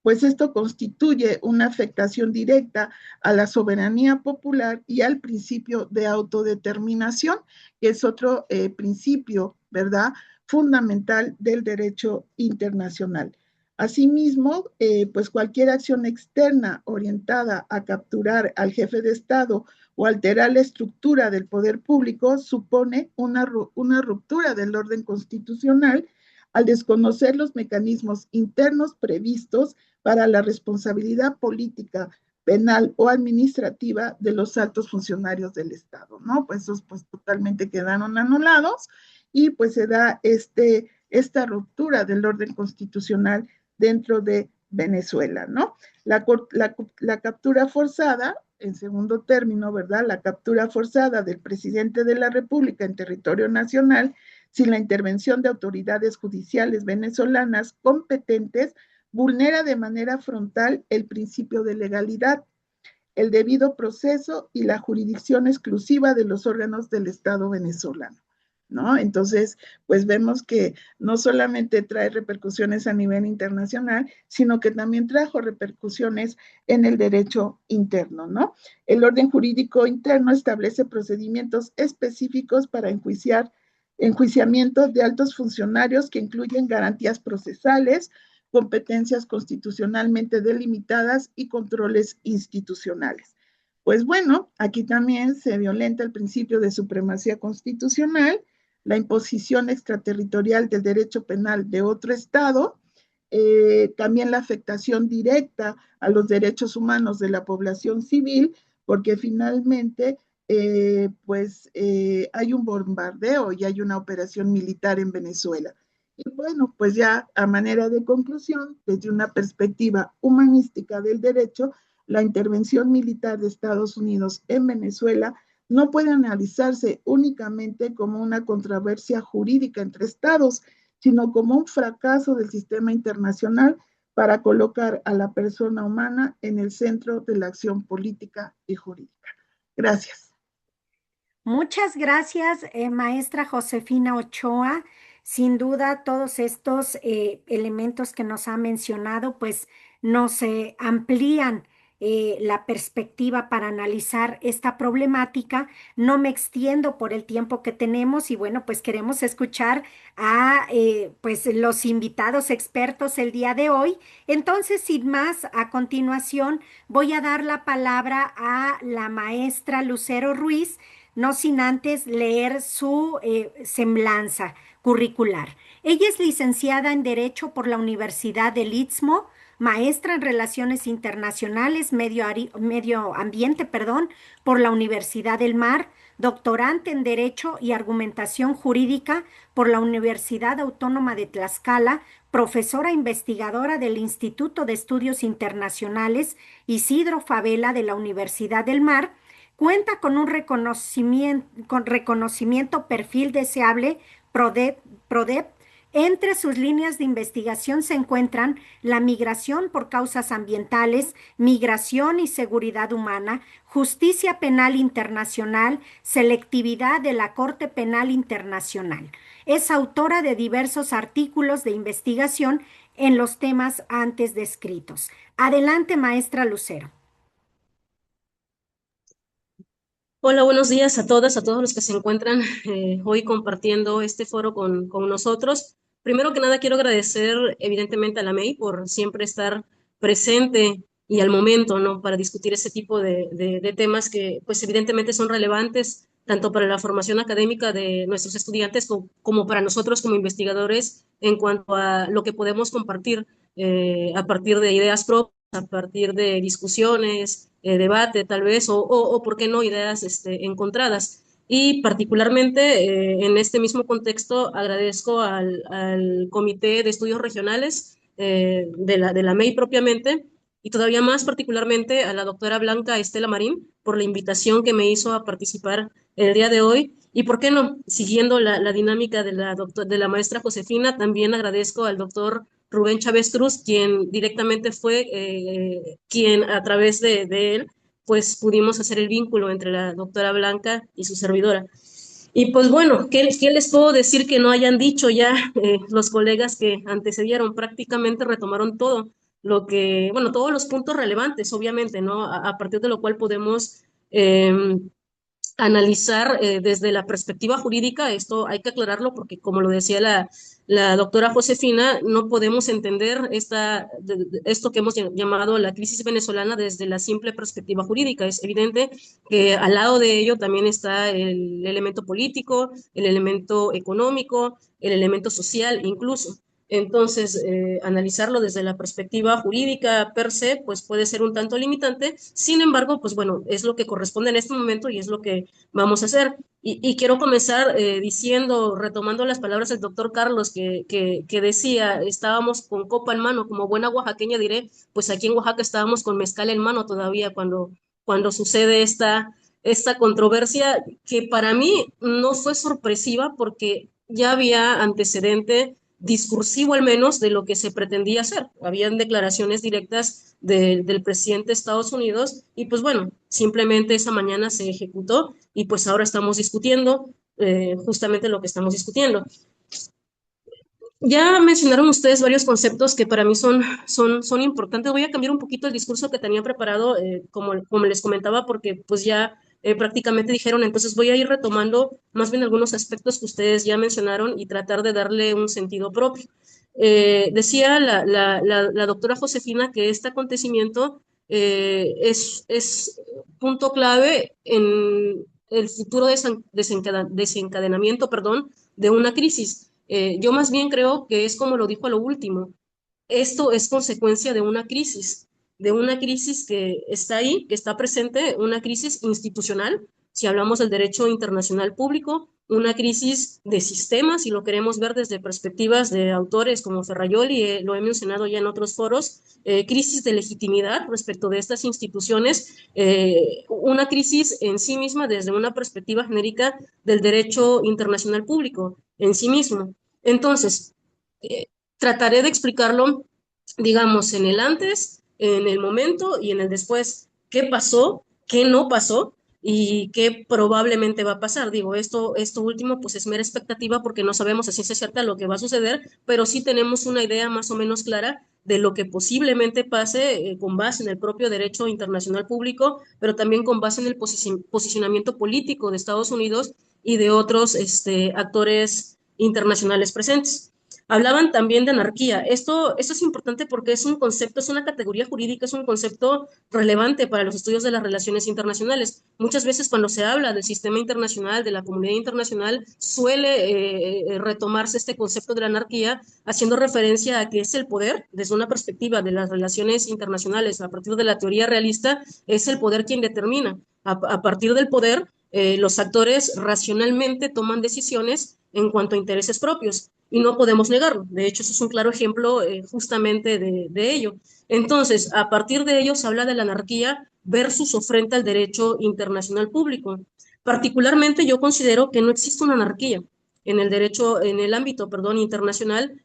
Pues esto constituye una afectación directa a la soberanía popular y al principio de autodeterminación, que es otro principio, ¿verdad?, fundamental del derecho internacional. Asimismo, pues cualquier acción externa orientada a capturar al jefe de Estado o alterar la estructura del poder público supone una ruptura del orden constitucional al desconocer los mecanismos internos previstos para la responsabilidad política, penal o administrativa de los altos funcionarios del Estado, ¿no? Pues esos pues totalmente quedaron anulados y pues se da esta ruptura del orden constitucional dentro de Venezuela, ¿no? La captura forzada, en segundo término, ¿verdad? La captura forzada del presidente de la República en territorio nacional sin la intervención de autoridades judiciales venezolanas competentes vulnera de manera frontal el principio de legalidad, el debido proceso y la jurisdicción exclusiva de los órganos del Estado venezolano, ¿no? Entonces, pues vemos que no solamente trae repercusiones a nivel internacional, sino que también trajo repercusiones en el derecho interno, ¿no? El orden jurídico interno establece procedimientos específicos para enjuiciamiento de altos funcionarios que incluyen garantías procesales, competencias constitucionalmente delimitadas y controles institucionales. Pues bueno, aquí también se violenta el principio de supremacía constitucional, la imposición extraterritorial del derecho penal de otro Estado, también la afectación directa a los derechos humanos de la población civil, porque finalmente hay un bombardeo y hay una operación militar en Venezuela. Y bueno, pues ya a manera de conclusión, desde una perspectiva humanística del derecho, la intervención militar de Estados Unidos en Venezuela no puede analizarse únicamente como una controversia jurídica entre estados, sino como un fracaso del sistema internacional para colocar a la persona humana en el centro de la acción política y jurídica. Gracias. Muchas gracias, maestra Josefina Ochoa. Sin duda, todos estos elementos que nos ha mencionado, pues nos amplían la perspectiva para analizar esta problemática. No me extiendo por el tiempo que tenemos y bueno, pues queremos escuchar a pues los invitados expertos el día de hoy. Entonces, sin más, a continuación voy a dar la palabra a la maestra Lucero Ruiz, no sin antes leer su semblanza curricular. Ella es licenciada en Derecho por la Universidad del Istmo, maestra en Relaciones Internacionales, Medio Ambiente, perdón, por la Universidad del Mar, doctorante en Derecho y Argumentación Jurídica por la Universidad Autónoma de Tlaxcala, profesora investigadora del Instituto de Estudios Internacionales Isidro Fabela de la Universidad del Mar. Cuenta con un reconocimiento perfil deseable PRODEP. Entre sus líneas de investigación se encuentran la migración por causas ambientales, migración y seguridad humana, justicia penal internacional, selectividad de la Corte Penal Internacional. Es autora de diversos artículos de investigación en los temas antes descritos. Adelante, maestra Lucero. Hola, buenos días a todas, a todos los que se encuentran hoy compartiendo este foro con nosotros. Primero que nada, quiero agradecer evidentemente a la MEI por siempre estar presente y al momento, ¿no? Para discutir ese tipo de temas que, pues, evidentemente son relevantes tanto para la formación académica de nuestros estudiantes como para nosotros como investigadores en cuanto a lo que podemos compartir a partir de ideas propias, a partir de discusiones, debate tal vez, o por qué no, ideas encontradas. Y particularmente en este mismo contexto agradezco al Comité de Estudios Regionales de la MEI propiamente, y todavía más particularmente a la doctora Blanca Estela Marín por la invitación que me hizo a participar el día de hoy. Y por qué no, siguiendo la dinámica de la maestra Josefina, también agradezco al doctor Rubén Chávez Cruz, quien directamente fue quien a través de él, pues pudimos hacer el vínculo entre la doctora Blanca y su servidora. Y pues bueno, ¿qué les puedo decir que no hayan dicho ya los colegas que antecedieron? Prácticamente retomaron todo lo que, bueno, todos los puntos relevantes, obviamente, ¿no? A partir de lo cual podemos analizar desde la perspectiva jurídica. Esto hay que aclararlo porque, como lo decía la doctora Josefina, no podemos entender esto que hemos llamado la crisis venezolana desde la simple perspectiva jurídica. Es evidente que al lado de ello también está el elemento político, el elemento económico, el elemento social incluso. Entonces, analizarlo desde la perspectiva jurídica per se, pues puede ser un tanto limitante. Sin embargo, pues bueno, es lo que corresponde en este momento y es lo que vamos a hacer. Y quiero comenzar diciendo, retomando las palabras del doctor Carlos, que decía, estábamos con copa en mano, como buena oaxaqueña diré, pues aquí en Oaxaca estábamos con mezcal en mano todavía cuando sucede esta controversia, que para mí no fue sorpresiva porque ya había antecedente discursivo al menos de lo que se pretendía hacer. Habían declaraciones directas del presidente de Estados Unidos y pues bueno, simplemente esa mañana se ejecutó y pues ahora estamos discutiendo justamente lo que estamos discutiendo. Ya mencionaron ustedes varios conceptos que para mí son importantes. Voy a cambiar un poquito el discurso que tenía preparado, como les comentaba, porque pues ya prácticamente dijeron, entonces voy a ir retomando más bien algunos aspectos que ustedes ya mencionaron y tratar de darle un sentido propio. Decía la doctora Josefina que este acontecimiento es punto clave el futuro desencadenamiento, perdón, de una crisis. Yo más bien creo que es como lo dijo a lo último, esto es consecuencia de una crisis que está ahí, que está presente, una crisis institucional, si hablamos del derecho internacional público, una crisis de sistemas, si lo queremos ver desde perspectivas de autores como Ferrajoli, lo he mencionado ya en otros foros, crisis de legitimidad respecto de estas instituciones, una crisis en sí misma desde una perspectiva genérica del derecho internacional público en sí mismo. Entonces, eh, trataré de explicarlo, digamos, en el antes, en el momento y en el después. ¿Qué pasó? ¿Qué no pasó? Y qué probablemente va a pasar. Digo, esto último pues es mera expectativa porque no sabemos a ciencia cierta lo que va a suceder, pero sí tenemos una idea más o menos clara de lo que posiblemente pase con base en el propio derecho internacional público, pero también con base en el posicionamiento político de Estados Unidos y de otros actores internacionales presentes. Hablaban también de anarquía. Esto es importante porque es un concepto, es una categoría jurídica, es un concepto relevante para los estudios de las relaciones internacionales. Muchas veces cuando se habla del sistema internacional, de la comunidad internacional, suele retomarse este concepto de la anarquía, haciendo referencia a que es el poder, desde una perspectiva de las relaciones internacionales, a partir de la teoría realista, es el poder quien determina. A partir del poder, los actores racionalmente toman decisiones en cuanto a intereses propios y no podemos negarlo. De hecho, eso es un claro ejemplo justamente de ello. Entonces, a partir de ello se habla de la anarquía versus o frente al derecho internacional público. Particularmente yo considero que no existe una anarquía en el derecho, en el ámbito, perdón, internacional,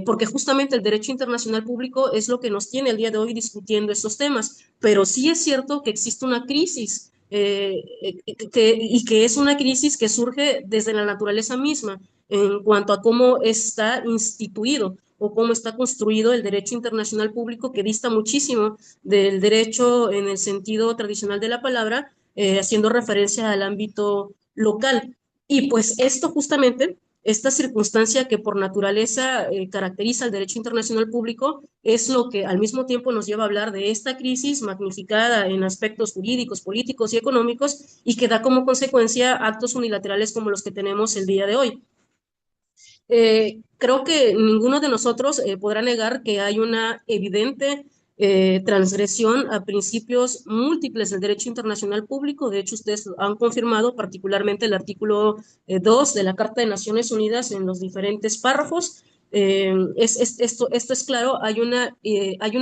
porque justamente el derecho internacional público es lo que nos tiene el día de hoy discutiendo estos temas, pero sí es cierto que existe una crisis y que es una crisis que surge desde la naturaleza misma en cuanto a cómo está instituido o cómo está construido el derecho internacional público, que dista muchísimo del derecho en el sentido tradicional de la palabra, haciendo referencia al ámbito local. Y pues esto justamente, esta circunstancia que por naturaleza caracteriza el derecho internacional público, es lo que al mismo tiempo nos lleva a hablar de esta crisis magnificada en aspectos jurídicos, políticos y económicos, y que da como consecuencia actos unilaterales como los que tenemos el día de hoy. Creo que ninguno de nosotros podrá negar que hay una evidente transgresión a principios múltiples del derecho internacional público. De hecho, ustedes han confirmado particularmente el artículo 2 de la Carta de Naciones Unidas en los diferentes párrafos. Esto es claro, hay una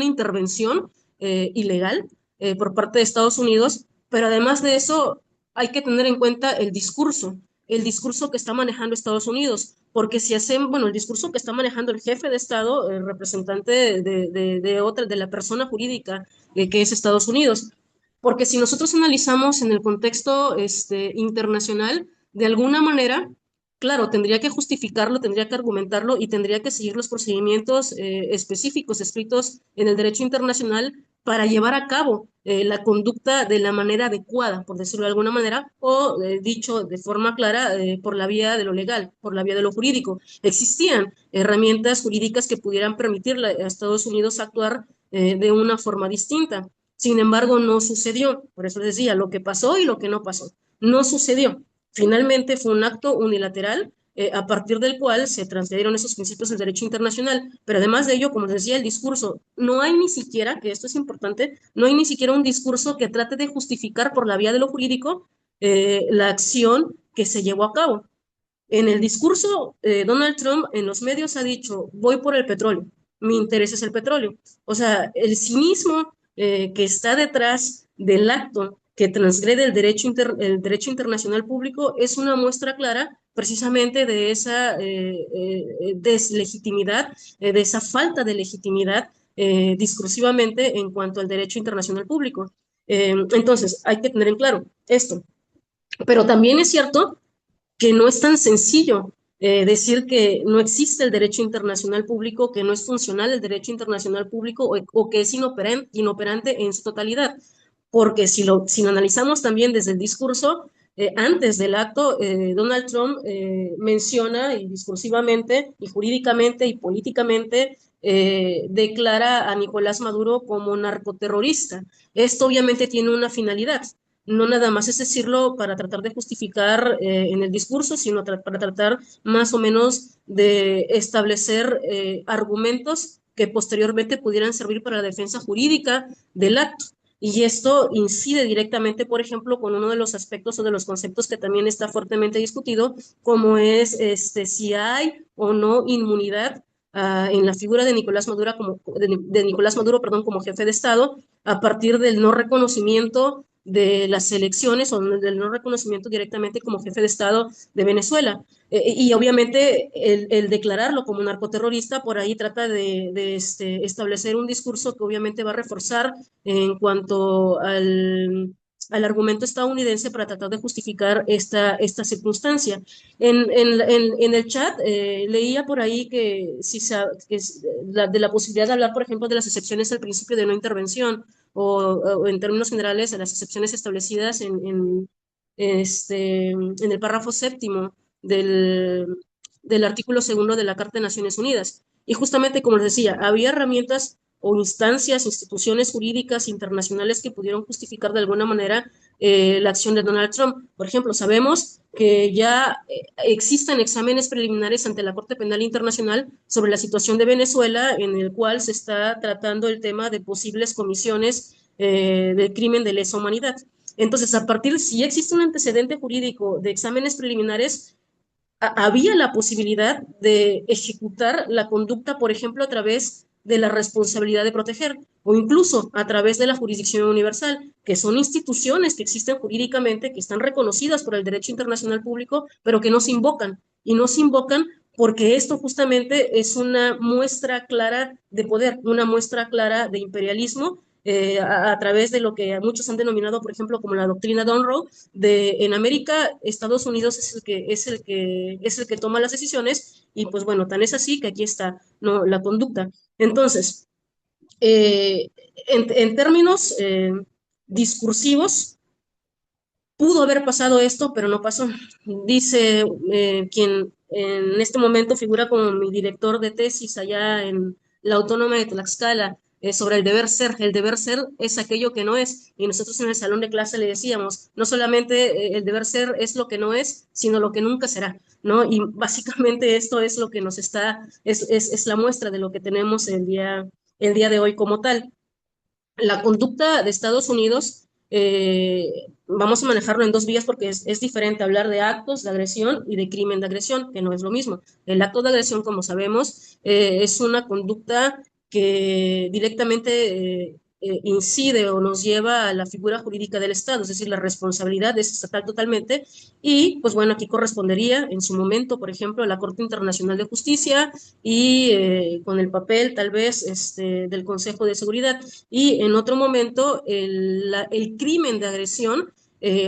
intervención ilegal por parte de Estados Unidos, pero además de eso hay que tener en cuenta el discurso que está manejando Estados Unidos, porque si hacen, bueno, el discurso que está manejando el jefe de Estado, el representante de la persona jurídica que es Estados Unidos, porque si nosotros analizamos en el contexto internacional, de alguna manera, claro, tendría que justificarlo, tendría que argumentarlo y tendría que seguir los procedimientos específicos escritos en el derecho internacional para llevar a cabo la conducta de la manera adecuada, por decirlo de alguna manera, o dicho de forma clara, por la vía de lo legal, por la vía de lo jurídico. Existían herramientas jurídicas que pudieran permitirle a Estados Unidos actuar de una forma distinta. Sin embargo, no sucedió. Por eso les decía, lo que pasó y lo que no pasó. No sucedió. Finalmente fue un acto unilateral a partir del cual se transfirieron esos principios del derecho internacional. Pero además de ello, como les decía, el discurso, no hay ni siquiera, que esto es importante, no hay ni siquiera un discurso que trate de justificar por la vía de lo jurídico la acción que se llevó a cabo. En el discurso, Donald Trump en los medios ha dicho, voy por el petróleo, mi interés es el petróleo. O sea, el cinismo que está detrás del acto que transgrede el derecho internacional público es una muestra clara precisamente de esa deslegitimidad, de esa falta de legitimidad discursivamente en cuanto al derecho internacional público. Entonces, hay que tener en claro esto. Pero también es cierto que no es tan sencillo decir que no existe el derecho internacional público, que no es funcional el derecho internacional público o que es inoperante en su totalidad. Porque si lo analizamos también desde el discurso, antes del acto, Donald Trump menciona y discursivamente y jurídicamente y políticamente declara a Nicolás Maduro como narcoterrorista. Esto obviamente tiene una finalidad. no nada más es decirlo para tratar de justificar en el discurso, sino para tratar más o menos de establecer argumentos que posteriormente pudieran servir para la defensa jurídica del acto. Y esto incide directamente, por ejemplo, con uno de los aspectos o de los conceptos que también está fuertemente discutido, como es si hay o no inmunidad en la figura de Nicolás Maduro de Nicolás Maduro, perdón, como jefe de Estado, a partir del no reconocimiento de las elecciones o del no reconocimiento directamente como jefe de Estado de Venezuela. Y obviamente el declararlo como narcoterrorista por ahí trata de establecer un discurso que obviamente va a reforzar en cuanto al argumento estadounidense para tratar de justificar esta circunstancia. En el chat leía por ahí que, de la posibilidad de hablar, por ejemplo, de las excepciones al principio de no intervención o en términos generales de las excepciones establecidas en el párrafo séptimo del artículo segundo de la Carta de Naciones Unidas. Y justamente, como les decía, había herramientas o instancias, instituciones jurídicas internacionales que pudieron justificar de alguna manera la acción de Donald Trump. Por ejemplo, sabemos que ya existen exámenes preliminares ante la Corte Penal Internacional sobre la situación de Venezuela, en el cual se está tratando el tema de posibles comisiones de crimen de lesa humanidad. Entonces, a partir, si existe un antecedente jurídico de exámenes preliminares, había la posibilidad de ejecutar la conducta, por ejemplo, a través de la responsabilidad de proteger o incluso a través de la jurisdicción universal, que son instituciones que existen jurídicamente, que están reconocidas por el derecho internacional público, pero que no se invocan. Y no se invocan porque esto justamente es una muestra clara de poder, una muestra clara de imperialismo a través de lo que muchos han denominado, por ejemplo, como la doctrina Monroe, en América, Estados Unidos es el que toma las decisiones y pues bueno, tan es así que aquí está, ¿no?, la conducta. Entonces, eh, en términos discursivos, pudo haber pasado esto, pero no pasó. Dice quien en este momento figura como mi director de tesis allá en la Autónoma de Tlaxcala, sobre el deber ser. El deber ser es aquello que no es. Y nosotros en el salón de clase le decíamos, no solamente el deber ser es lo que no es, sino lo que nunca será, ¿no? Y básicamente esto es lo que nos está, es la muestra de lo que tenemos el día de hoy como tal. La conducta de Estados Unidos, vamos a manejarlo en dos vías porque es diferente hablar de actos de agresión y de crimen de agresión, que no es lo mismo. El acto de agresión, como sabemos, es una conducta que directamente incide o nos lleva a la figura jurídica del Estado, es decir, la responsabilidad es estatal totalmente. Y, pues bueno, aquí correspondería en su momento, por ejemplo, a la Corte Internacional de Justicia y con el papel tal vez del Consejo de Seguridad. Y en otro momento, el crimen de agresión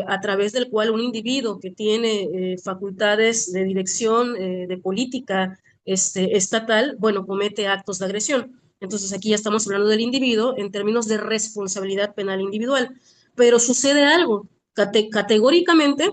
a través del cual un individuo que tiene facultades de dirección de política estatal, bueno, comete actos de agresión. Entonces aquí ya estamos hablando del individuo en términos de responsabilidad penal individual. Pero sucede algo, categóricamente,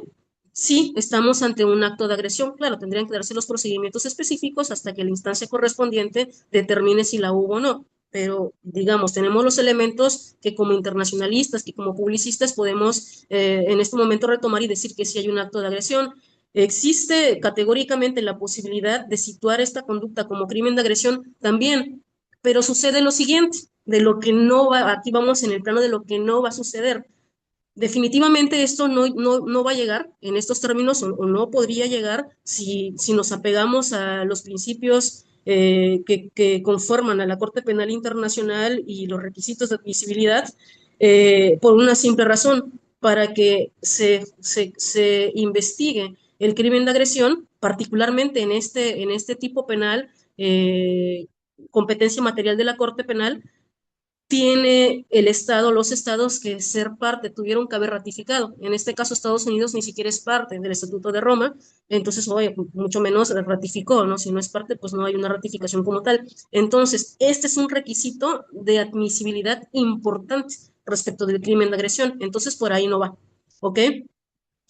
sí, estamos ante un acto de agresión. Claro, tendrían que darse los procedimientos específicos hasta que la instancia correspondiente determine si la hubo o no. Pero, digamos, tenemos los elementos que como internacionalistas, que como publicistas podemos en este momento retomar y decir que sí hay un acto de agresión. Existe categóricamente la posibilidad de situar esta conducta como crimen de agresión también, pero sucede lo siguiente, de lo que no va, aquí vamos en el plano de lo que no va a suceder. Definitivamente esto no va a llegar en estos términos o no podría llegar si nos apegamos a los principios que conforman a la Corte Penal Internacional y los requisitos de admisibilidad por una simple razón, para que se investigue el crimen de agresión, particularmente en este tipo penal, competencia material de la Corte Penal, tiene el Estado, los estados que ser parte, tuvieron que haber ratificado. En este caso, Estados Unidos ni siquiera es parte del Estatuto de Roma, entonces, oye, mucho menos ratificó, ¿no? Si no es parte, pues no hay una ratificación como tal. Entonces, este es un requisito de admisibilidad importante respecto del crimen de agresión, entonces por ahí no va, ¿ok?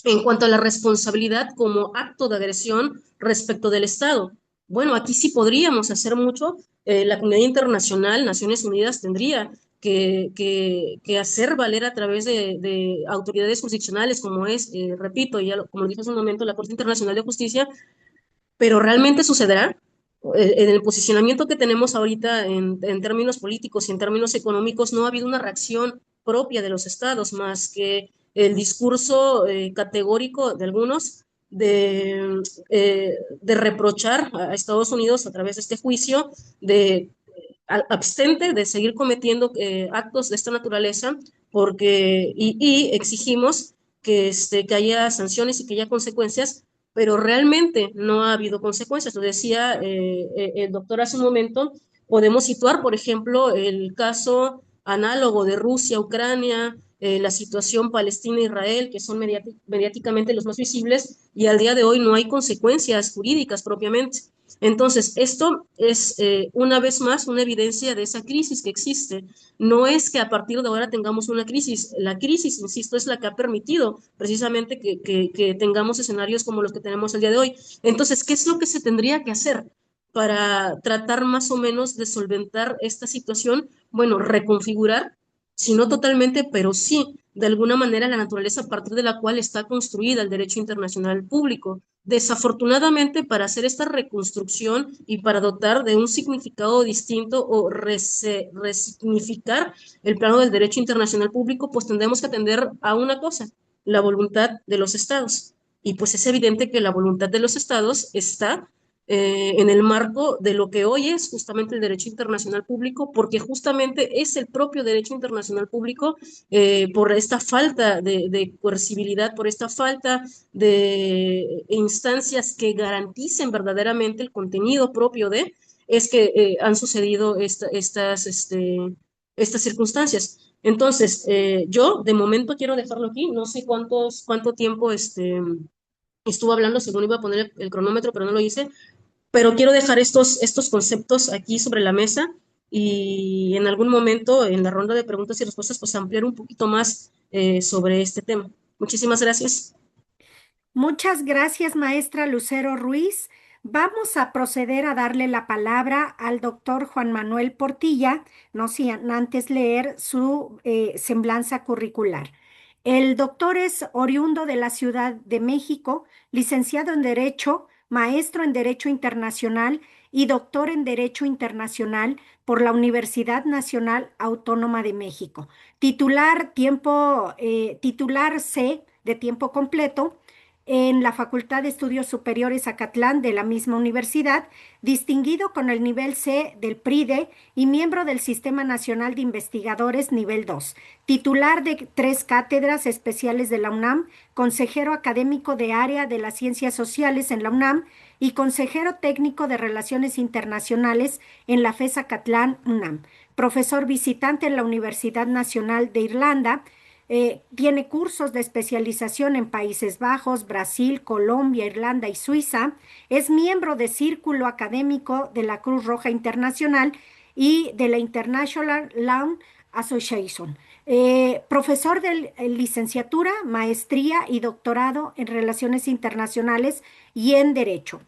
En cuanto a la responsabilidad como acto de agresión respecto del Estado, bueno, aquí sí podríamos hacer mucho. La comunidad internacional, Naciones Unidas, tendría que hacer valer a través de autoridades jurisdiccionales, como es, repito, como lo dije hace un momento, la Corte Internacional de Justicia, pero ¿realmente sucederá? En el posicionamiento que tenemos ahorita en términos políticos y en términos económicos, no ha habido una reacción propia de los estados, más que el discurso categórico de algunos de reprochar a Estados Unidos a través de este juicio, de abstente de seguir cometiendo actos de esta naturaleza, y exigimos que haya sanciones y que haya consecuencias, pero realmente no ha habido consecuencias. Lo decía el doctor hace un momento, podemos situar, por ejemplo, el caso análogo de Rusia, Ucrania, la situación Palestina-Israel, que son mediáticamente los más visibles, y al día de hoy no hay consecuencias jurídicas propiamente. Entonces, esto es una vez más una evidencia de esa crisis que existe. No es que a partir de ahora tengamos una crisis. La crisis, insisto, es la que ha permitido precisamente que tengamos escenarios como los que tenemos el día de hoy. Entonces, ¿qué es lo que se tendría que hacer para tratar más o menos de solventar esta situación? Bueno, reconfigurar, si no totalmente, pero sí, de alguna manera, la naturaleza a partir de la cual está construida el derecho internacional público. Desafortunadamente, para hacer esta reconstrucción y para dotar de un significado distinto o resignificar el plano del derecho internacional público, pues tendremos que atender a una cosa, la voluntad de los estados. Y pues es evidente que la voluntad de los estados está en el marco de lo que hoy es justamente el derecho internacional público, porque justamente es el propio derecho internacional público, por esta falta de coercibilidad, por esta falta de instancias que garanticen verdaderamente el contenido propio es que han sucedido estas circunstancias. Entonces, yo de momento quiero dejarlo aquí, no sé cuánto tiempo estuvo hablando, según iba a poner el cronómetro, pero no lo hice, pero quiero dejar estos conceptos aquí sobre la mesa y en algún momento en la ronda de preguntas y respuestas pues ampliar un poquito más sobre este tema. Muchísimas gracias. Muchas gracias, maestra Lucero Ruiz. Vamos a proceder a darle la palabra al doctor Juan Manuel Portilla, no sin antes leer su semblanza curricular. El doctor es oriundo de la Ciudad de México, licenciado en Derecho, maestro en Derecho Internacional y doctor en Derecho Internacional por la Universidad Nacional Autónoma de México. Titular C de tiempo completo en la Facultad de Estudios Superiores Acatlán de la misma universidad, distinguido con el nivel C del PRIDE y miembro del Sistema Nacional de Investigadores nivel 2, titular de 3 cátedras especiales de la UNAM, consejero académico de área de las ciencias sociales en la UNAM y consejero técnico de relaciones internacionales en la FES Acatlán UNAM, profesor visitante en la Universidad Nacional de Irlanda. Tiene cursos de especialización en Países Bajos, Brasil, Colombia, Irlanda y Suiza. Es miembro de Círculo Académico de la Cruz Roja Internacional y de la International Law Association. Profesor de licenciatura, maestría y doctorado en Relaciones Internacionales y en Derecho.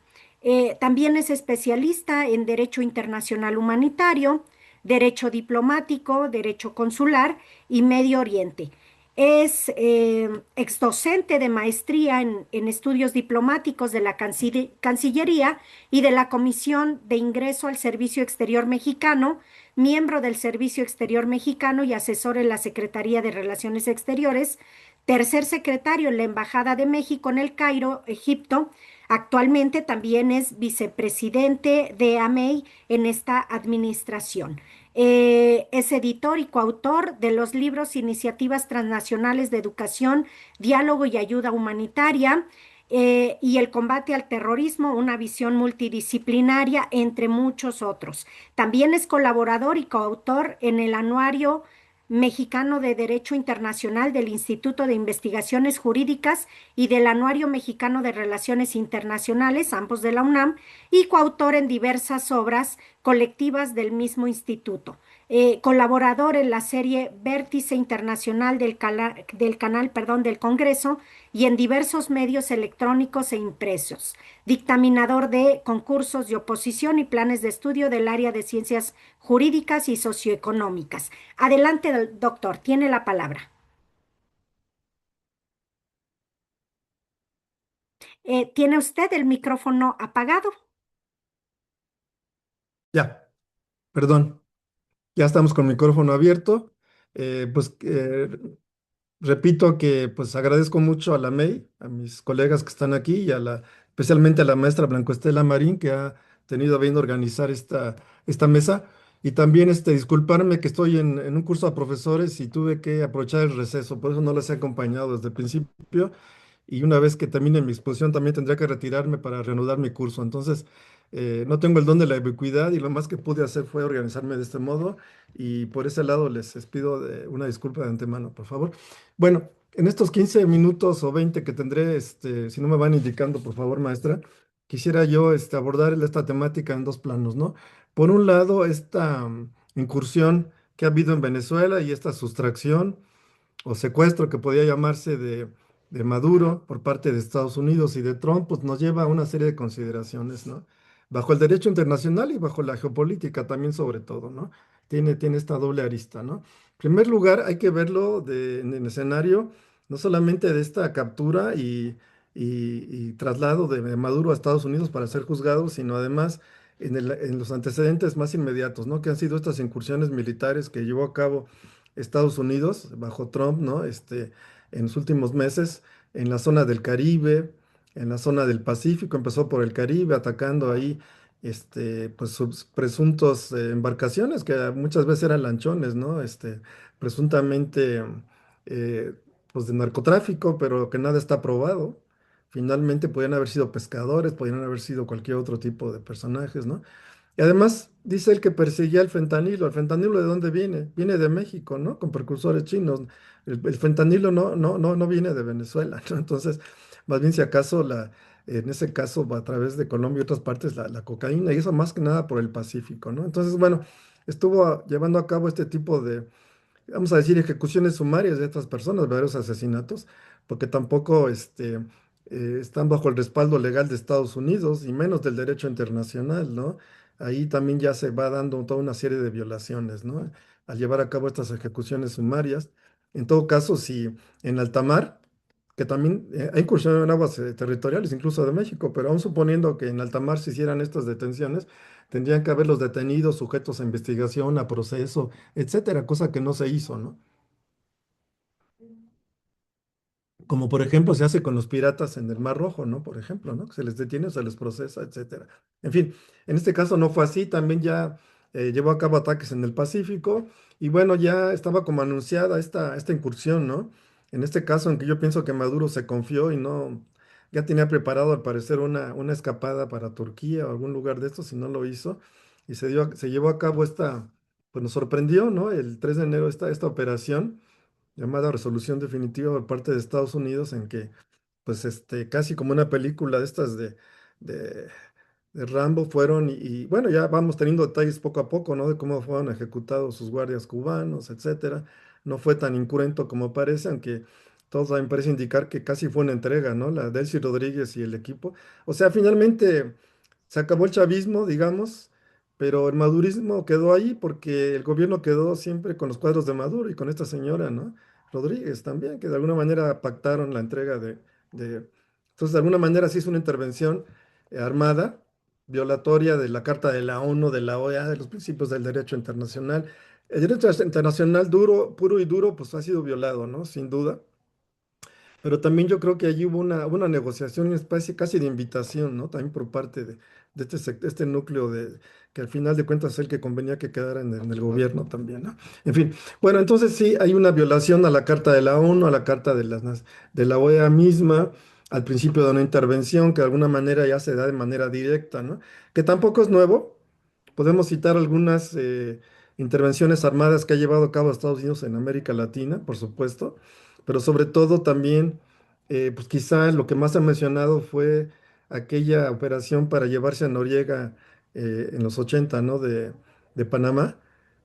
También es especialista en Derecho Internacional Humanitario, Derecho Diplomático, Derecho Consular y Medio Oriente. Es exdocente de maestría en estudios diplomáticos de la Cancillería y de la Comisión de Ingreso al Servicio Exterior Mexicano, miembro del Servicio Exterior Mexicano y asesor en la Secretaría de Relaciones Exteriores, tercer secretario en la Embajada de México en El Cairo, Egipto. Actualmente también es vicepresidente de AMEI en esta administración. Es editor y coautor de los libros Iniciativas Transnacionales de Educación, Diálogo y Ayuda Humanitaria y El Combate al Terrorismo, una visión multidisciplinaria, entre muchos otros. También es colaborador y coautor en el Anuario Mexicano de Derecho Internacional del Instituto de Investigaciones Jurídicas y del Anuario Mexicano de Relaciones Internacionales, ambos de la UNAM, y coautor en diversas obras colectivas del mismo instituto. colaborador en la serie Vértice Internacional del canal, perdón, del Congreso y en diversos medios electrónicos e impresos, dictaminador de concursos de oposición y planes de estudio del área de ciencias jurídicas y socioeconómicas. Adelante, doctor, tiene la palabra. ¿Tiene usted el micrófono apagado? Ya, perdón, ya estamos con micrófono abierto. Pues repito que pues agradezco mucho a la MEI, a mis colegas que están aquí y especialmente a la maestra Blanco Estela Marín que ha tenido a bien organizar esta mesa. Y también disculparme que estoy en un curso de profesores y tuve que aprovechar el receso, por eso no les he acompañado desde el principio y una vez que termine mi exposición también tendría que retirarme para reanudar mi curso. Entonces, no tengo el don de la ubicuidad y lo más que pude hacer fue organizarme de este modo y por ese lado les pido una disculpa de antemano, por favor. Bueno, en estos 15 minutos o 20 que tendré, si no me van indicando, por favor, maestra, quisiera yo abordar esta temática en dos planos, ¿no? Por un lado, esta incursión que ha habido en Venezuela y esta sustracción o secuestro que podía llamarse de Maduro por parte de Estados Unidos y de Trump, pues nos lleva a una serie de consideraciones, ¿no? Bajo el derecho internacional y bajo la geopolítica también sobre todo, ¿no? Tiene esta doble arista, ¿no? En primer lugar, hay que verlo en el escenario no solamente de esta captura y traslado de Maduro a Estados Unidos para ser juzgado, sino además en los antecedentes más inmediatos, ¿no? Que han sido estas incursiones militares que llevó a cabo Estados Unidos bajo Trump, ¿no? En los últimos meses en la zona del Caribe, en la zona del Pacífico, empezó por el Caribe atacando ahí, pues sus presuntos embarcaciones que muchas veces eran lanchones, ¿no? Presuntamente, eh, pues de narcotráfico, pero que nada está probado. Finalmente podían haber sido pescadores, podían haber sido cualquier otro tipo de personajes, ¿no? Y además dice él que perseguía el fentanilo. ¿El fentanilo de dónde viene? Viene de México, ¿no? Con precursores chinos. El fentanilo no viene de Venezuela, ¿no? Entonces, más bien si acaso en ese caso va a través de Colombia y otras partes la cocaína, y eso más que nada por el Pacífico, ¿no? Entonces, bueno, estuvo llevando a cabo este tipo de, vamos a decir, ejecuciones sumarias de estas personas, varios asesinatos, porque tampoco están bajo el respaldo legal de Estados Unidos y menos del derecho internacional, ¿no? Ahí también ya se va dando toda una serie de violaciones, ¿no? Al llevar a cabo estas ejecuciones sumarias. En todo caso, si en alta mar, que también ha incursionado en aguas territoriales, incluso de México, pero aún suponiendo que en alta mar se hicieran estas detenciones, tendrían que haberlos detenidos, sujetos a investigación, a proceso, etcétera, cosa que no se hizo, ¿no? Como por ejemplo se hace con los piratas en el Mar Rojo, ¿no? Por ejemplo, ¿no? Que se les detiene, se les procesa, etcétera. En fin, en este caso no fue así, también ya llevó a cabo ataques en el Pacífico y bueno, ya estaba como anunciada esta incursión, ¿no? En este caso en que yo pienso que Maduro se confió y no, ya tenía preparado al parecer una escapada para Turquía o algún lugar de estos y no lo hizo y se llevó a cabo pues nos sorprendió, ¿no? El 3 de enero esta operación llamada resolución definitiva por parte de Estados Unidos en que, pues, casi como una película de estas de, de Rambo fueron bueno, ya vamos teniendo detalles poco a poco, ¿no? De cómo fueron ejecutados sus guardias cubanos, etcétera. No fue tan incruento como parece, aunque todo también parece indicar que casi fue una entrega, ¿no? La Delcy Rodríguez y el equipo. O sea, finalmente se acabó el chavismo, digamos, pero el madurismo quedó ahí porque el gobierno quedó siempre con los cuadros de Maduro y con esta señora, ¿no? Rodríguez también, que de alguna manera pactaron la entrega Entonces, de alguna manera se hizo una intervención armada, violatoria de la Carta de la ONU, de la OEA, de los principios del derecho internacional. El derecho internacional duro, puro y duro, pues ha sido violado, ¿no? Sin duda. Pero también yo creo que allí hubo una negociación, una especie casi de invitación, ¿no? También por parte de este núcleo que al final de cuentas es el que convenía que quedara en el gobierno también, ¿no? En fin, bueno, entonces sí hay una violación a la Carta de la ONU, a la Carta de la OEA misma, al principio de una intervención que de alguna manera ya se da de manera directa, ¿no? Que tampoco es nuevo. Podemos citar algunas intervenciones armadas que ha llevado a cabo Estados Unidos en América Latina, por supuesto, pero sobre todo también, pues quizá lo que más ha mencionado fue aquella operación para llevarse a Noriega en los 80, ¿no? De Panamá,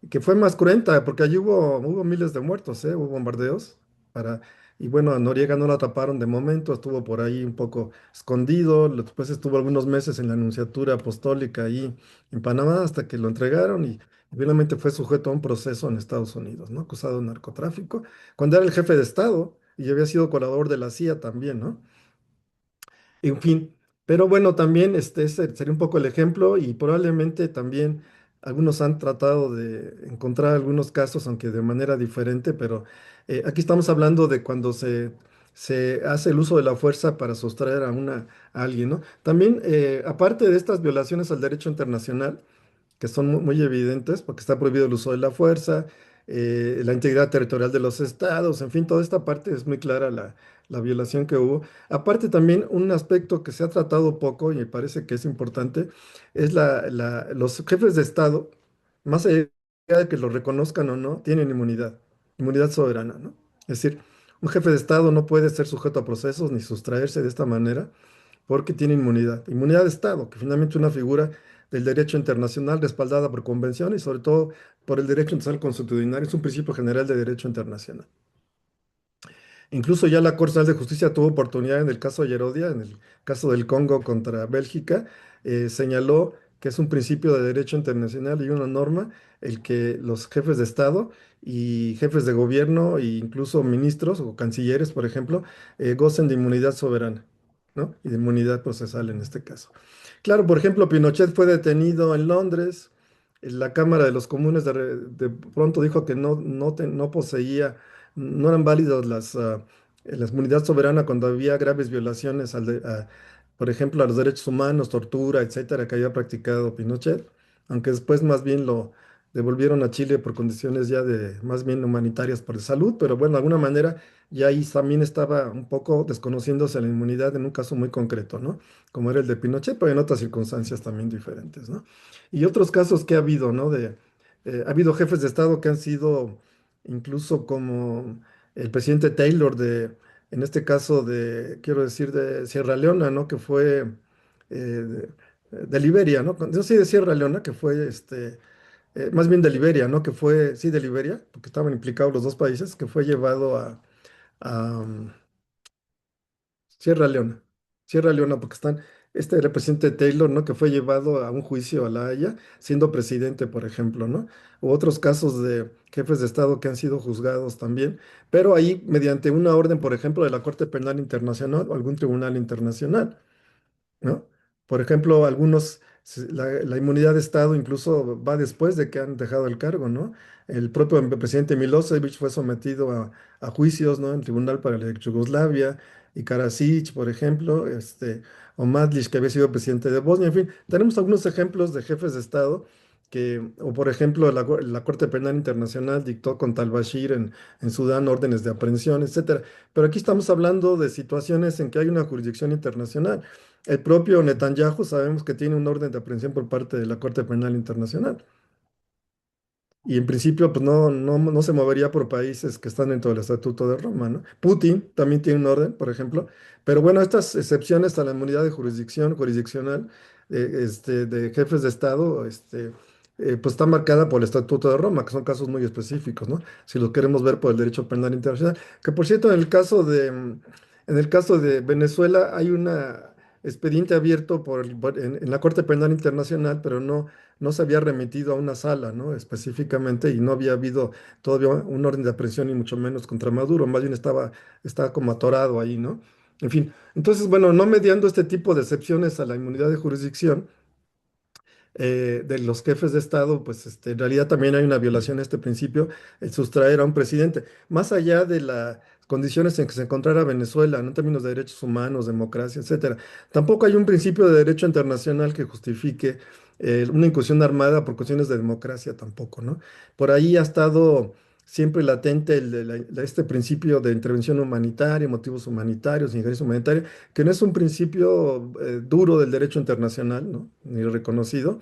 que fue más cruenta, porque allí hubo miles de muertos, ¿eh? Hubo bombardeos para, y bueno, a Noriega no lo atraparon de momento, estuvo por ahí un poco escondido, después estuvo algunos meses en la Nunciatura Apostólica ahí en Panamá hasta que lo entregaron y finalmente fue sujeto a un proceso en Estados Unidos, ¿no? Acusado de narcotráfico, cuando era el jefe de Estado y había sido colaborador de la CIA también, ¿no? En fin, pero bueno, también ese sería un poco el ejemplo y probablemente también algunos han tratado de encontrar algunos casos, aunque de manera diferente, pero aquí estamos hablando de cuando se hace el uso de la fuerza para sustraer a alguien, ¿no? También, aparte de estas violaciones al derecho internacional, que son muy evidentes, porque está prohibido el uso de la fuerza, la integridad territorial de los estados, en fin, toda esta parte es muy clara la violación que hubo. Aparte también un aspecto que se ha tratado poco y me parece que es importante, es los jefes de estado, más allá de que lo reconozcan o no, tienen inmunidad, inmunidad soberana, ¿no? Es decir, un jefe de estado no puede ser sujeto a procesos ni sustraerse de esta manera porque tiene inmunidad. Inmunidad de Estado, que finalmente es una figura del derecho internacional respaldada por convenciones y sobre todo por el derecho internacional consuetudinario, es un principio general de derecho internacional. Incluso ya la Corte Nacional de Justicia tuvo oportunidad en el caso de Yerodia, en el caso del Congo contra Bélgica, señaló que es un principio de derecho internacional y una norma el que los jefes de Estado y jefes de gobierno e incluso ministros o cancilleres, por ejemplo, gocen de inmunidad soberana, ¿no? Y de inmunidad procesal en este caso. Claro, por ejemplo, Pinochet fue detenido en Londres. La Cámara de los Comunes de pronto dijo que no poseía, no eran válidas la inmunidad soberana cuando había graves violaciones, por ejemplo, a los derechos humanos, tortura, etcétera, que había practicado Pinochet, aunque después más bien lo devolvieron a Chile por condiciones ya de más bien humanitarias por salud, pero bueno, de alguna manera ya ahí también estaba un poco desconociéndose la inmunidad en un caso muy concreto, ¿no? Como era el de Pinochet, pero en otras circunstancias también diferentes, ¿no? Y otros casos que ha habido, ¿no? Ha habido jefes de Estado que han sido incluso como el presidente Taylor en este caso quiero decir, de Sierra Leona, ¿no? Que fue de Liberia, ¿no? No sé, de Sierra Leona, que fue más bien de Liberia, ¿no? Que fue, sí, de Liberia, porque estaban implicados los dos países, que fue llevado a Sierra Leona. Sierra Leona, porque este representante Taylor, ¿no? Que fue llevado a un juicio a La Haya, siendo presidente, por ejemplo, ¿no? U otros casos de jefes de Estado que han sido juzgados también, pero ahí mediante una orden, por ejemplo, de la Corte Penal Internacional o algún tribunal internacional, ¿no? Por ejemplo, la inmunidad de Estado incluso va después de que han dejado el cargo, ¿no? El propio presidente Milosevic fue sometido a juicios, ¿no? En el Tribunal para la Yugoslavia, y Karadzic, por ejemplo, o Madlic, que había sido presidente de Bosnia, en fin, tenemos algunos ejemplos de jefes de Estado o por ejemplo, la Corte Penal Internacional dictó contra al-Bashir en Sudán órdenes de aprehensión, etcétera. Pero aquí estamos hablando de situaciones en que hay una jurisdicción internacional. El propio Netanyahu sabemos que tiene un orden de aprehensión por parte de la Corte Penal Internacional. Y en principio, pues no se movería por países que están dentro del Estatuto de Roma, ¿no? Putin también tiene un orden, por ejemplo. Pero bueno, estas excepciones a la inmunidad de jurisdiccional, de jefes de Estado, pues está marcada por el Estatuto de Roma, que son casos muy específicos, ¿no? Si lo queremos ver por el derecho penal internacional. Que por cierto, en el caso de Venezuela hay un expediente abierto en la Corte Penal Internacional, pero no se había remitido a una sala, ¿no? Específicamente, y no había habido todavía un orden de aprehensión, y mucho menos contra Maduro, más bien estaba como atorado ahí, ¿no? En fin, entonces, bueno, no mediando este tipo de excepciones a la inmunidad de jurisdicción, de los jefes de Estado, pues en realidad también hay una violación a este principio, el sustraer a un presidente, más allá de las condiciones en que se encontrara Venezuela, ¿no? En términos de derechos humanos, democracia, etcétera. Tampoco hay un principio de derecho internacional que justifique una incursión armada por cuestiones de democracia tampoco, ¿no? Por ahí ha estado siempre latente este principio de intervención humanitaria, motivos humanitarios, injerencia humanitaria, que no es un principio duro del derecho internacional, ¿no? Ni reconocido.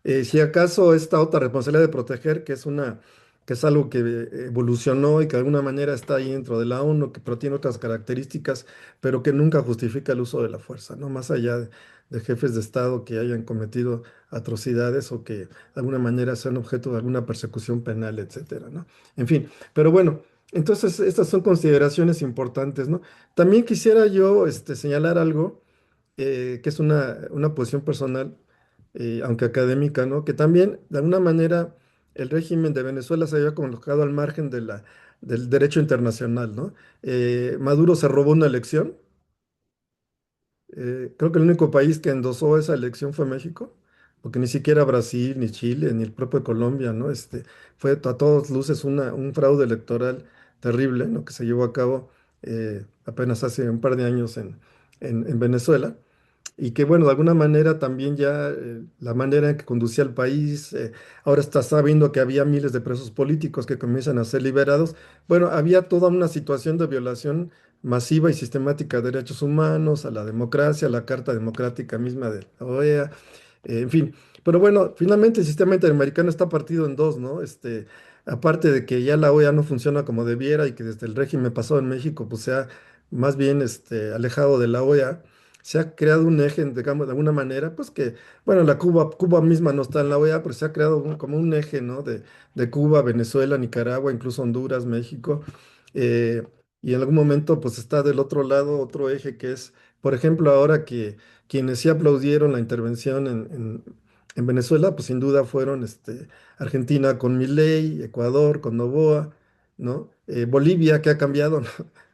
Si acaso esta otra responsabilidad de proteger, que es algo que evolucionó y que de alguna manera está ahí dentro de la ONU, pero tiene otras características, pero que nunca justifica el uso de la fuerza, ¿no? Más allá de jefes de Estado que hayan cometido atrocidades o que de alguna manera sean objeto de alguna persecución penal, etcétera, ¿no? En fin, pero bueno, entonces estas son consideraciones importantes, ¿no? También quisiera yo señalar algo que es una posición personal, aunque académica, ¿no? Que también, de alguna manera, el régimen de Venezuela se había colocado al margen del derecho internacional, ¿no? Maduro se robó una elección. Creo que el único país que endosó esa elección fue México, porque ni siquiera Brasil, ni Chile, ni el propio Colombia, ¿no? Fue a todas luces un fraude electoral terrible, ¿no? Que se llevó a cabo apenas hace un par de años en Venezuela y que bueno, de alguna manera también ya la manera en que conducía el país, ahora está sabiendo que había miles de presos políticos que comienzan a ser liberados. Bueno, había toda una situación de violación masiva y sistemática de derechos humanos, a la democracia, a la Carta Democrática misma de la OEA, en fin. Pero bueno, finalmente el sistema interamericano está partido en dos, ¿no? Aparte de que ya la OEA no funciona como debiera y que desde el régimen pasado en México, pues se ha más bien alejado de la OEA, se ha creado un eje, digamos, de alguna manera, pues que, bueno, Cuba misma no está en la OEA, pero se ha creado como un eje, ¿no? De Cuba, Venezuela, Nicaragua, incluso Honduras, México. eh, y en algún momento, pues está del otro lado otro eje que es, por ejemplo, ahora que quienes sí aplaudieron la intervención en Venezuela, pues sin duda fueron Argentina con Milei, Ecuador con Noboa, ¿no? Bolivia, que ha cambiado, ¿no?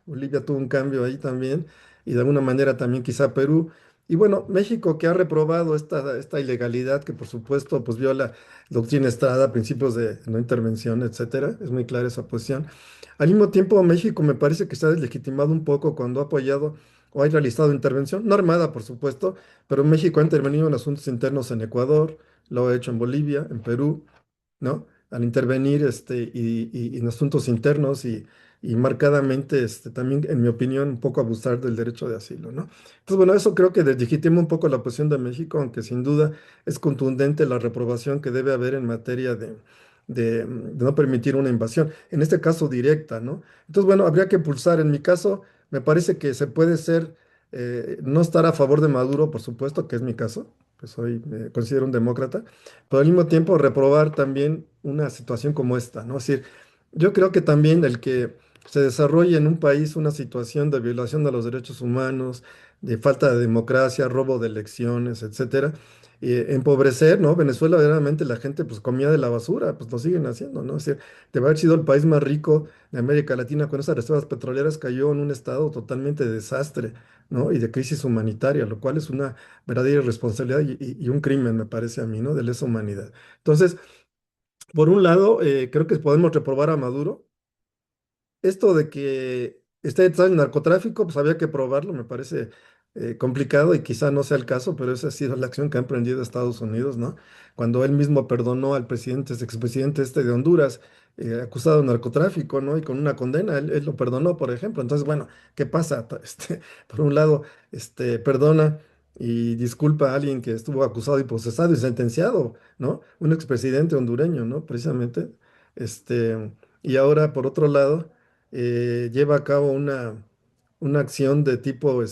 Bolivia tuvo un cambio ahí también y de alguna manera también quizá Perú. Y bueno, México que ha reprobado esta ilegalidad que por supuesto pues viola doctrina Estrada, principios de no intervención, etcétera. Es muy clara esa posición. Al mismo tiempo, México me parece que se ha deslegitimado un poco cuando ha apoyado o ha realizado intervención, no armada por supuesto, pero México ha intervenido en asuntos internos en Ecuador, lo ha hecho en Bolivia, en Perú, ¿no? Al intervenir en asuntos internos y marcadamente, también, en mi opinión, un poco abusar del derecho de asilo, ¿no? Entonces, bueno, eso creo que deslegitima un poco la posición de México, aunque sin duda es contundente la reprobación que debe haber en materia de no permitir una invasión, en este caso directa, ¿no? Entonces, bueno, habría que pulsar. En mi caso, me parece que se puede ser, no estar a favor de Maduro, por supuesto, que es mi caso, pues soy, me considero un demócrata, pero al mismo tiempo reprobar también una situación como esta, ¿no? Es decir, yo creo que también el que se desarrolle en un país una situación de violación de los derechos humanos, de falta de democracia, robo de elecciones, etcétera, empobrecer, ¿no? Venezuela, verdaderamente la gente pues comía de la basura, pues lo siguen haciendo, ¿no? Es decir, de haber sido el país más rico de América Latina con esas reservas petroleras, cayó en un estado totalmente de desastre, ¿no? Y de crisis humanitaria, lo cual es una verdadera irresponsabilidad y un crimen, me parece a mí, ¿no? De lesa humanidad. Entonces, por un lado, creo que podemos reprobar a Maduro. Esto de que esté detrás del narcotráfico, pues había que probarlo, me parece complicado y quizá no sea el caso, pero esa ha sido la acción que ha emprendido Estados Unidos, ¿no? Cuando él mismo perdonó al presidente, expresidente de Honduras, acusado de narcotráfico, ¿no? Y con una condena, él lo perdonó, por ejemplo. Entonces, bueno, ¿qué pasa? Por un lado, perdona y disculpa a alguien que estuvo acusado y procesado y sentenciado, ¿no? Un expresidente hondureño, ¿no? Precisamente. Y ahora, por otro lado, lleva a cabo una acción de tipo, de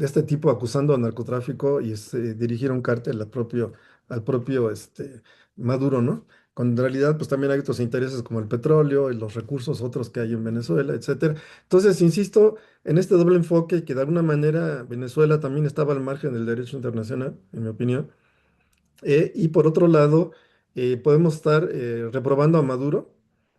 este tipo acusando a narcotráfico y dirigir un cártel al propio Maduro, ¿no? Cuando en realidad, pues también hay otros intereses como el petróleo y los recursos otros que hay en Venezuela, etcétera. Entonces, insisto en este doble enfoque que de alguna manera Venezuela también estaba al margen del derecho internacional, en mi opinión. Y por otro lado, podemos estar reprobando a Maduro,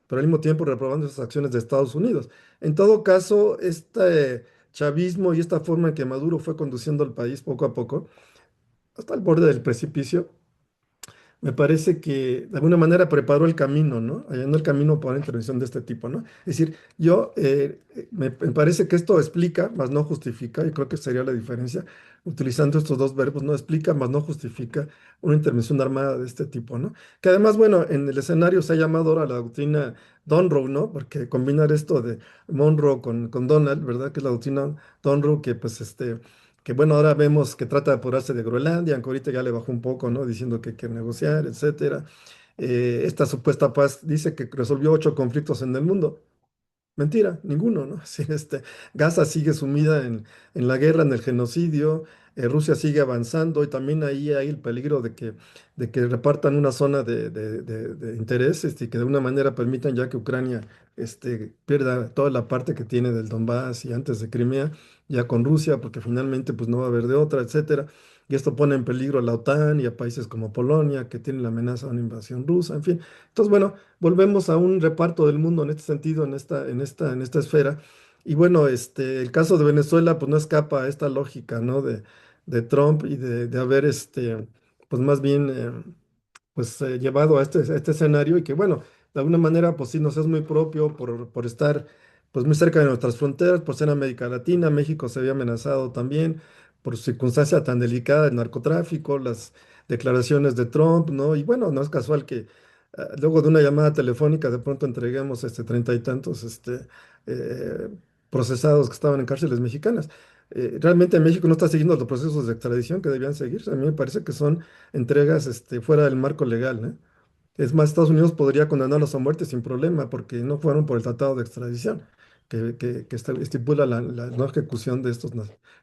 pero al mismo tiempo reprobando esas acciones de Estados Unidos. En todo caso, este chavismo y esta forma en que Maduro fue conduciendo al país poco a poco, hasta el borde del precipicio, me parece que de alguna manera preparó el camino, ¿no? Allanó el camino para una intervención de este tipo, ¿no? Es decir, me parece que esto explica, más no justifica, y creo que sería la diferencia, utilizando estos dos verbos, no explica, más no justifica una intervención armada de este tipo, ¿no? Que además, bueno, en el escenario se ha llamado ahora la doctrina Donroe, ¿no? Porque combinar esto de Monroe con Donald, ¿verdad? Que es la doctrina Donroe, que pues que bueno, ahora vemos que trata de apurarse de Groenlandia, aunque ahorita ya le bajó un poco, ¿no? Diciendo que hay que negociar, etcétera. Esta supuesta paz dice que resolvió 8 conflictos en el mundo. Mentira, ninguno, ¿no? Sí, Gaza sigue sumida en la guerra, en el genocidio, Rusia sigue avanzando y también ahí hay el peligro de que repartan una zona de interés y que de una manera permitan ya que Ucrania pierda toda la parte que tiene del Donbass y antes de Crimea, ya con Rusia, porque finalmente pues no va a haber de otra, etcétera. Y esto pone en peligro a la OTAN y a países como Polonia, que tienen la amenaza de una invasión rusa, en fin. Entonces, bueno, volvemos a un reparto del mundo en este sentido, en esta esfera. Y bueno, el caso de Venezuela, pues no escapa a esta lógica, ¿no? De Trump y de haber, pues más bien, pues llevado a este escenario y que, bueno, de alguna manera, pues sí, nos es muy propio por estar, pues muy cerca de nuestras fronteras, por ser América Latina. México se había amenazado también por circunstancia tan delicada del narcotráfico, las declaraciones de Trump, ¿no? Y bueno, no es casual que luego de una llamada telefónica de pronto entreguemos treinta y tantos eh, procesados que estaban en cárceles mexicanas. Realmente México no está siguiendo los procesos de extradición que debían seguir. A mí me parece que son entregas fuera del marco legal, ¿no? Es más, Estados Unidos podría condenarlos a muerte sin problema porque no fueron por el tratado de extradición que estipula la no ejecución de estos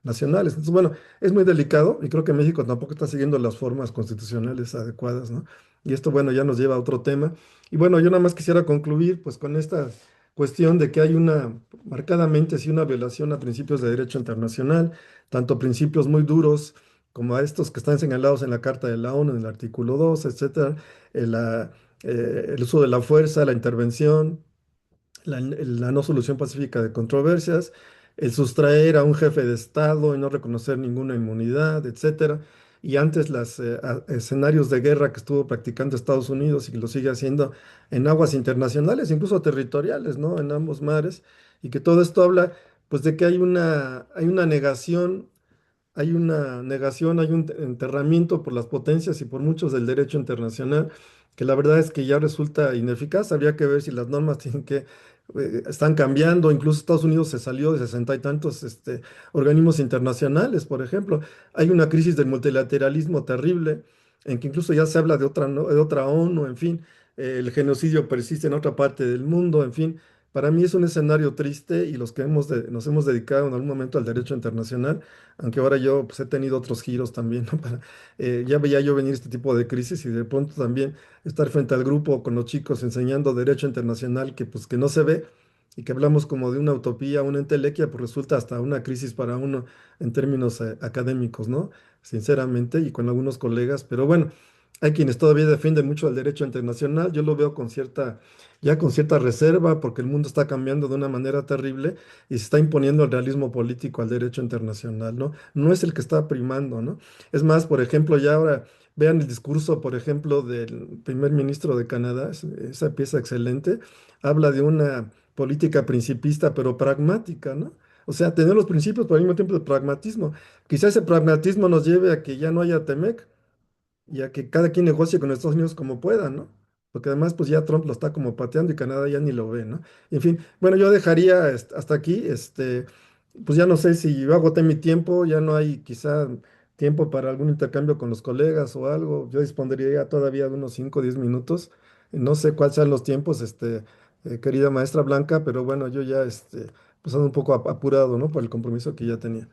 nacionales. Entonces, bueno, es muy delicado y creo que México tampoco está siguiendo las formas constitucionales adecuadas, ¿no? Y esto, bueno, ya nos lleva a otro tema. Y bueno, yo nada más quisiera concluir pues con esta cuestión de que hay marcadamente, sí, una violación a principios de derecho internacional, tanto principios muy duros como a estos que están señalados en la Carta de la ONU, en el artículo 2, etcétera, el uso de la fuerza, la intervención, la no solución pacífica de controversias, el sustraer a un jefe de Estado y no reconocer ninguna inmunidad, etcétera. Y antes los escenarios de guerra que estuvo practicando Estados Unidos y que lo sigue haciendo en aguas internacionales, incluso territoriales, ¿no? En ambos mares, y que todo esto habla, pues, de que hay una negación, hay un enterramiento por las potencias y por muchos del derecho internacional, que la verdad es que ya resulta ineficaz. Habría que ver si las normas están cambiando. Incluso Estados Unidos se salió de sesenta y tantos organismos internacionales, por ejemplo. Hay una crisis del multilateralismo terrible, en que incluso ya se habla de otra, de otra ONU, en fin. El genocidio persiste en otra parte del mundo, en fin. Para mí es un escenario triste y los que nos hemos dedicado en algún momento al derecho internacional, aunque ahora yo pues, he tenido otros giros también, ¿no? Ya veía yo venir este tipo de crisis y de pronto también estar frente al grupo con los chicos enseñando derecho internacional que pues que no se ve y que hablamos como de una utopía, una entelequia, pues resulta hasta una crisis para uno en términos académicos, ¿no? Sinceramente, y con algunos colegas, pero bueno, hay quienes todavía defienden mucho el derecho internacional. Yo lo veo ya con cierta reserva, porque el mundo está cambiando de una manera terrible y se está imponiendo el realismo político al derecho internacional, ¿no? No es el que está primando, ¿no? Es más, por ejemplo, ya ahora vean el discurso, por ejemplo, del primer ministro de Canadá, esa pieza excelente, habla de una política principista, pero pragmática, ¿no? O sea, tener los principios, pero al mismo tiempo el pragmatismo. Quizás ese pragmatismo nos lleve a que ya no haya Temec y a que cada quien negocie con Estados Unidos como pueda, ¿no? Porque además, pues ya Trump lo está como pateando y Canadá ya ni lo ve, ¿no? En fin, bueno, yo dejaría hasta aquí, pues ya no sé si yo agoté mi tiempo, ya no hay quizá tiempo para algún intercambio con los colegas o algo, yo dispondría todavía de unos 5 o 10 minutos, no sé cuáles sean los tiempos, querida maestra Blanca, pero bueno, yo ya, pues ando un poco apurado, ¿no? Por el compromiso que ya tenía.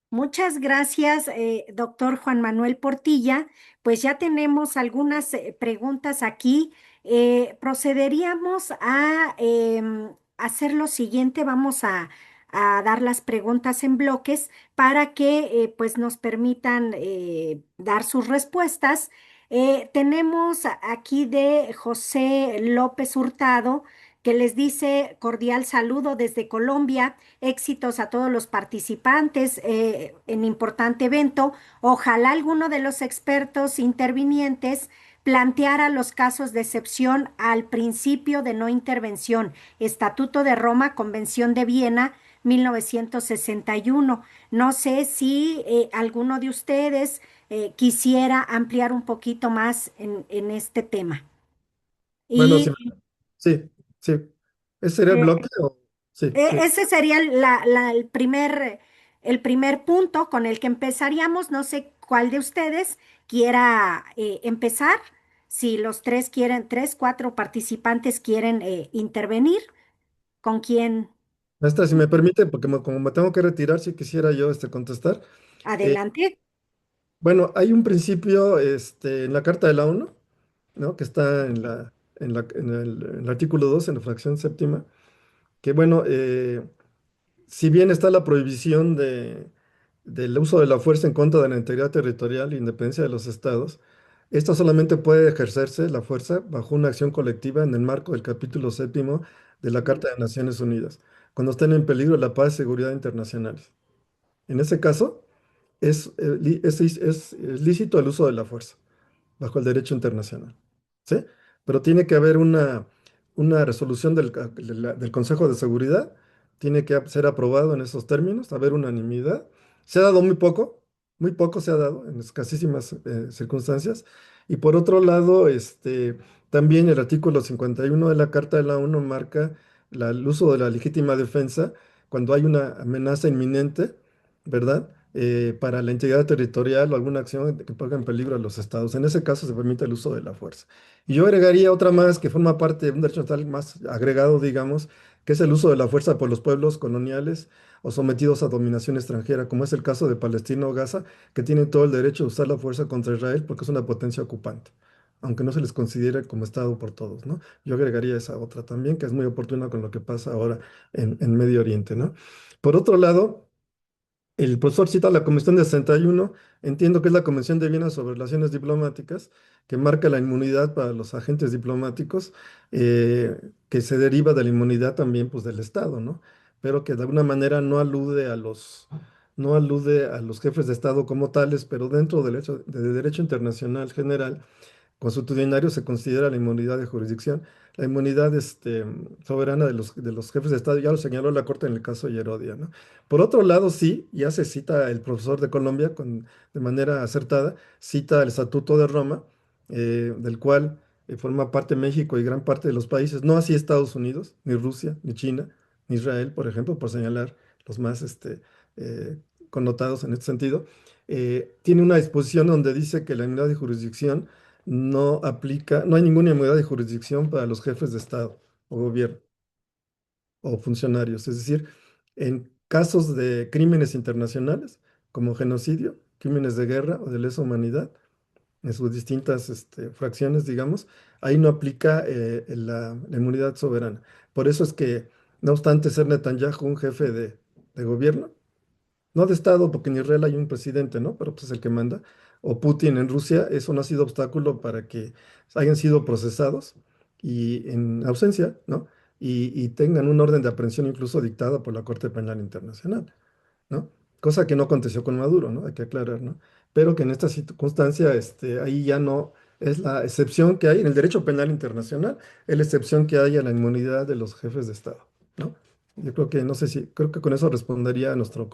Muchas gracias, doctor Juan Manuel Portilla. Pues ya tenemos algunas preguntas aquí. Procederíamos a hacer lo siguiente. Vamos a dar las preguntas en bloques para que pues nos permitan dar sus respuestas. Tenemos aquí de José López Hurtado, que les dice cordial saludo desde Colombia. Éxitos a todos los participantes en importante evento. Ojalá alguno de los expertos intervinientes planteara los casos de excepción al principio de no intervención. Estatuto de Roma, Convención de Viena, 1961. No sé si alguno de ustedes quisiera ampliar un poquito más en este tema. Bueno, Y sí, sí. ¿Ese sería el bloque o? Sí, sí. Ese sería el primer punto con el que empezaríamos. No sé cuál de ustedes quiera empezar. Si los tres quieren, tres, cuatro participantes quieren intervenir. con quién. Maestra, si me permite, porque como me tengo que retirar, si quisiera yo contestar. Eh, Adelante. bueno, hay un principio en la Carta de la ONU, ¿no? Que está en el artículo 2, en la fracción séptima, que bueno, si bien está la prohibición del uso de la fuerza en contra de la integridad territorial e independencia de los estados, esta solamente puede ejercerse la fuerza bajo una acción colectiva en el marco del capítulo séptimo de la Carta de Naciones Unidas, cuando estén en peligro la paz y seguridad internacionales. En ese caso, es lícito el uso de la fuerza bajo el derecho internacional. ¿Sí? Pero tiene que haber una resolución del Consejo de Seguridad, tiene que ser aprobado en esos términos, haber unanimidad. Se ha dado muy poco se ha dado en escasísimas circunstancias. Y por otro lado, también el artículo 51 de la Carta de la ONU marca el uso de la legítima defensa cuando hay una amenaza inminente, ¿verdad? Para la integridad territorial o alguna acción que ponga en peligro a los estados. En ese caso se permite el uso de la fuerza. Y yo agregaría otra más que forma parte de un derecho nacional más agregado, digamos, que es el uso de la fuerza por los pueblos coloniales o sometidos a dominación extranjera, como es el caso de Palestina o Gaza, que tienen todo el derecho de usar la fuerza contra Israel porque es una potencia ocupante, aunque no se les considere como Estado por todos, ¿no? Yo agregaría esa otra también, que es muy oportuna con lo que pasa ahora en Medio Oriente, ¿no? Por otro lado, el profesor cita la Convención de 61, entiendo que es la Convención de Viena sobre Relaciones Diplomáticas, que marca la inmunidad para los agentes diplomáticos, que se deriva de la inmunidad también pues, del Estado, ¿no? Pero que de alguna manera no alude a los jefes de Estado como tales, pero dentro del derecho internacional general consuetudinario se considera la inmunidad de jurisdicción, la inmunidad soberana de los jefes de Estado, ya lo señaló la Corte en el caso de Herodia, ¿no? Por otro lado, sí, ya se cita el profesor de Colombia de manera acertada, cita el Estatuto de Roma, del cual forma parte México y gran parte de los países, no así Estados Unidos, ni Rusia, ni China, ni Israel, por ejemplo, por señalar los más eh, connotados en este sentido. Tiene una disposición donde dice que la inmunidad de jurisdicción no aplica, no hay ninguna inmunidad de jurisdicción para los jefes de Estado o gobierno o funcionarios. Es decir, en casos de crímenes internacionales, como genocidio, crímenes de guerra o de lesa humanidad, en sus distintas fracciones, digamos, ahí no aplica la inmunidad soberana. Por eso es que, no obstante ser Netanyahu un jefe de gobierno, no de Estado, porque en Israel hay un presidente, ¿no? Pero pues es el que manda. O Putin en Rusia, eso no ha sido obstáculo para que hayan sido procesados y en ausencia, ¿no? Y tengan un orden de aprehensión incluso dictada por la Corte Penal Internacional, ¿no? Cosa que no aconteció con Maduro, ¿no? Hay que aclarar, ¿no? Pero que en esta circunstancia, ahí ya no es la excepción que hay en el derecho penal internacional, es la excepción que hay a la inmunidad de los jefes de Estado, ¿no? Yo creo que, no sé si, creo que con eso respondería a nuestro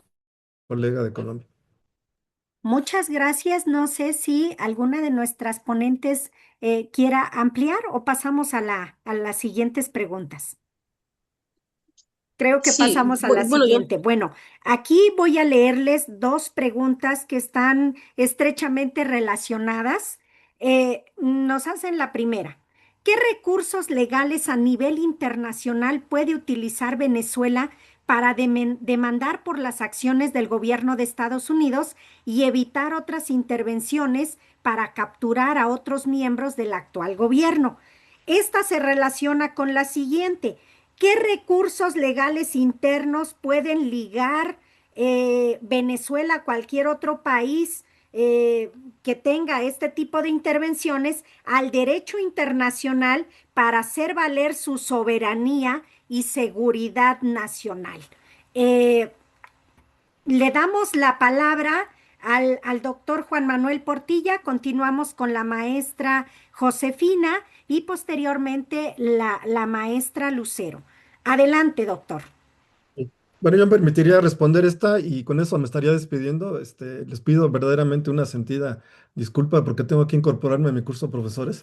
colega de Colombia. Muchas gracias. No sé si alguna de nuestras ponentes quiera ampliar o pasamos a las siguientes preguntas. Creo que Sí, pasamos a la bueno, yo, siguiente. Bueno, aquí voy a leerles dos preguntas que están estrechamente relacionadas. Nos hacen la primera. ¿Qué recursos legales a nivel internacional puede utilizar Venezuela para demandar por las acciones del gobierno de Estados Unidos y evitar otras intervenciones para capturar a otros miembros del actual gobierno? Esta se relaciona con la siguiente. ¿Qué recursos legales internos pueden ligar Venezuela a cualquier otro país que tenga este tipo de intervenciones al derecho internacional para hacer valer su soberanía y seguridad nacional? Eh, Le damos la palabra al doctor Juan Manuel Portilla, continuamos con la maestra Josefina y posteriormente la maestra Lucero. Adelante, doctor. Sí. Bueno, yo me permitiría responder esta y con eso me estaría despidiendo. Les pido verdaderamente una sentida disculpa porque tengo que incorporarme a mi curso de profesores.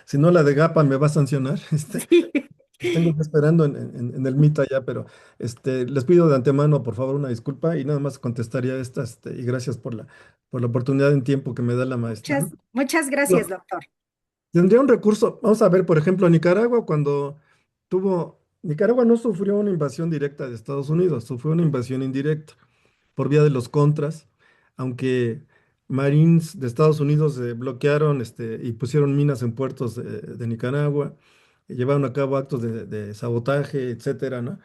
Si no, la de GAPA me va a sancionar. Los tengo que esperando en el MIT allá, pero les pido de antemano, por favor, una disculpa y nada más contestaría esta, y gracias por la oportunidad en tiempo que me da la maestra, ¿no? Muchas gracias, Bueno, doctor. tendría un recurso, vamos a ver, por ejemplo, Nicaragua cuando tuvo Nicaragua no sufrió una invasión directa de Estados Unidos, sufrió una invasión indirecta por vía de los contras, aunque Marines de Estados Unidos bloquearon y pusieron minas en puertos de Nicaragua, llevaron a cabo actos de sabotaje, etcétera, ¿no?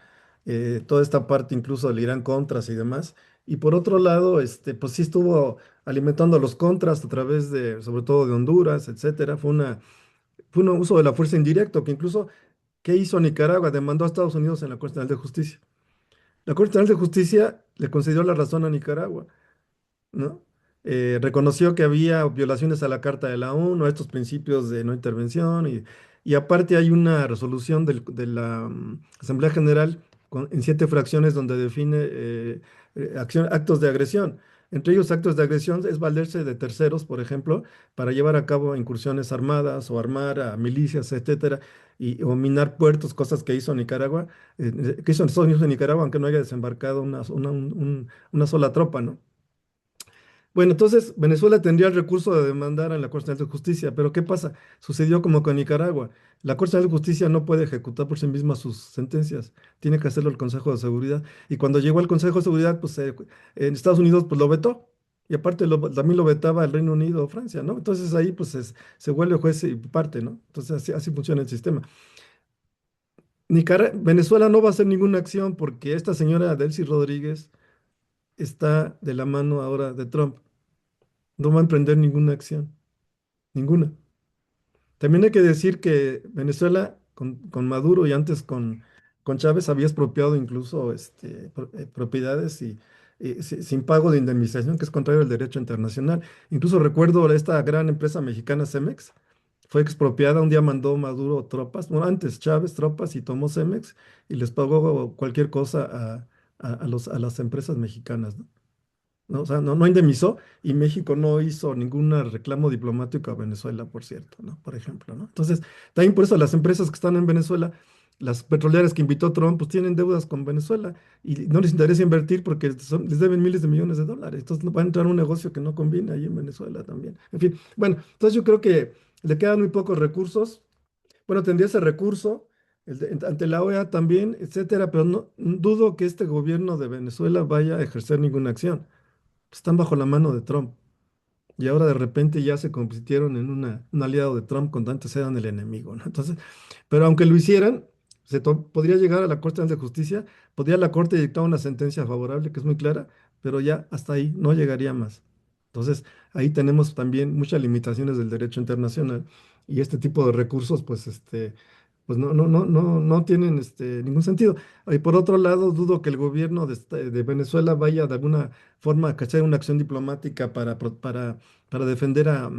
Toda esta parte incluso del Irán Contras y demás. Y por otro lado, pues sí estuvo alimentando a los contras a través de, sobre todo de Honduras, etcétera. Fue un uso de la fuerza indirecto que incluso, ¿qué hizo Nicaragua? Demandó a Estados Unidos en la Corte Internacional de Justicia. La Corte Internacional de Justicia le concedió la razón a Nicaragua, ¿no? Reconoció que había violaciones a la Carta de la ONU, a estos principios de no intervención, y aparte hay una resolución de la Asamblea General en 7 fracciones donde define actos de agresión. Entre ellos, actos de agresión es valerse de terceros, por ejemplo, para llevar a cabo incursiones armadas o armar a milicias, etcétera, o minar puertos, cosas que hizo Nicaragua, que hizo Estados Unidos en Nicaragua, aunque no haya desembarcado una sola tropa, ¿no? Bueno, entonces Venezuela tendría el recurso de demandar en la Corte Nacional de Justicia, pero ¿qué pasa? Sucedió como con Nicaragua. La Corte Nacional de Justicia no puede ejecutar por sí misma sus sentencias, tiene que hacerlo el Consejo de Seguridad. Y cuando llegó al Consejo de Seguridad, pues en Estados Unidos pues lo vetó. Y aparte también lo vetaba el Reino Unido o Francia, ¿no? Entonces ahí pues se vuelve juez y parte, ¿no? Entonces así funciona el sistema. Venezuela no va a hacer ninguna acción porque esta señora Delcy Rodríguez está de la mano ahora de Trump. No va a emprender ninguna acción, ninguna. También hay que decir que Venezuela con Maduro y antes con Chávez había expropiado incluso propiedades sin pago de indemnización, que es contrario al derecho internacional. Incluso recuerdo esta gran empresa mexicana Cemex, fue expropiada, un día mandó Maduro tropas, bueno, antes Chávez tropas y tomó Cemex y les pagó cualquier cosa a las empresas mexicanas, ¿no? ¿No? O sea, no indemnizó y México no hizo ningún reclamo diplomático a Venezuela, por cierto, ¿no? Por ejemplo, ¿no? Entonces, también por eso las empresas que están en Venezuela, las petroleras que invitó Trump, pues tienen deudas con Venezuela y no les interesa invertir porque les deben miles de millones de dólares. Entonces, no va a entrar un negocio que no conviene ahí en Venezuela también. En fin, bueno, entonces yo creo que le quedan muy pocos recursos. Bueno, tendría ese recurso ante la OEA también, etcétera, pero no dudo que este gobierno de Venezuela vaya a ejercer ninguna acción, están bajo la mano de Trump. Y ahora de repente ya se convirtieron en un aliado de Trump cuando antes eran el enemigo, ¿no? Entonces, pero aunque lo hicieran, podría llegar a la Corte de Justicia, podría la Corte dictar una sentencia favorable, que es muy clara, pero ya hasta ahí no llegaría más. Entonces, ahí tenemos también muchas limitaciones del derecho internacional y este tipo de recursos, pues no tienen ningún sentido. Y por otro lado, dudo que el gobierno de Venezuela vaya de alguna forma a cachar una acción diplomática para defender a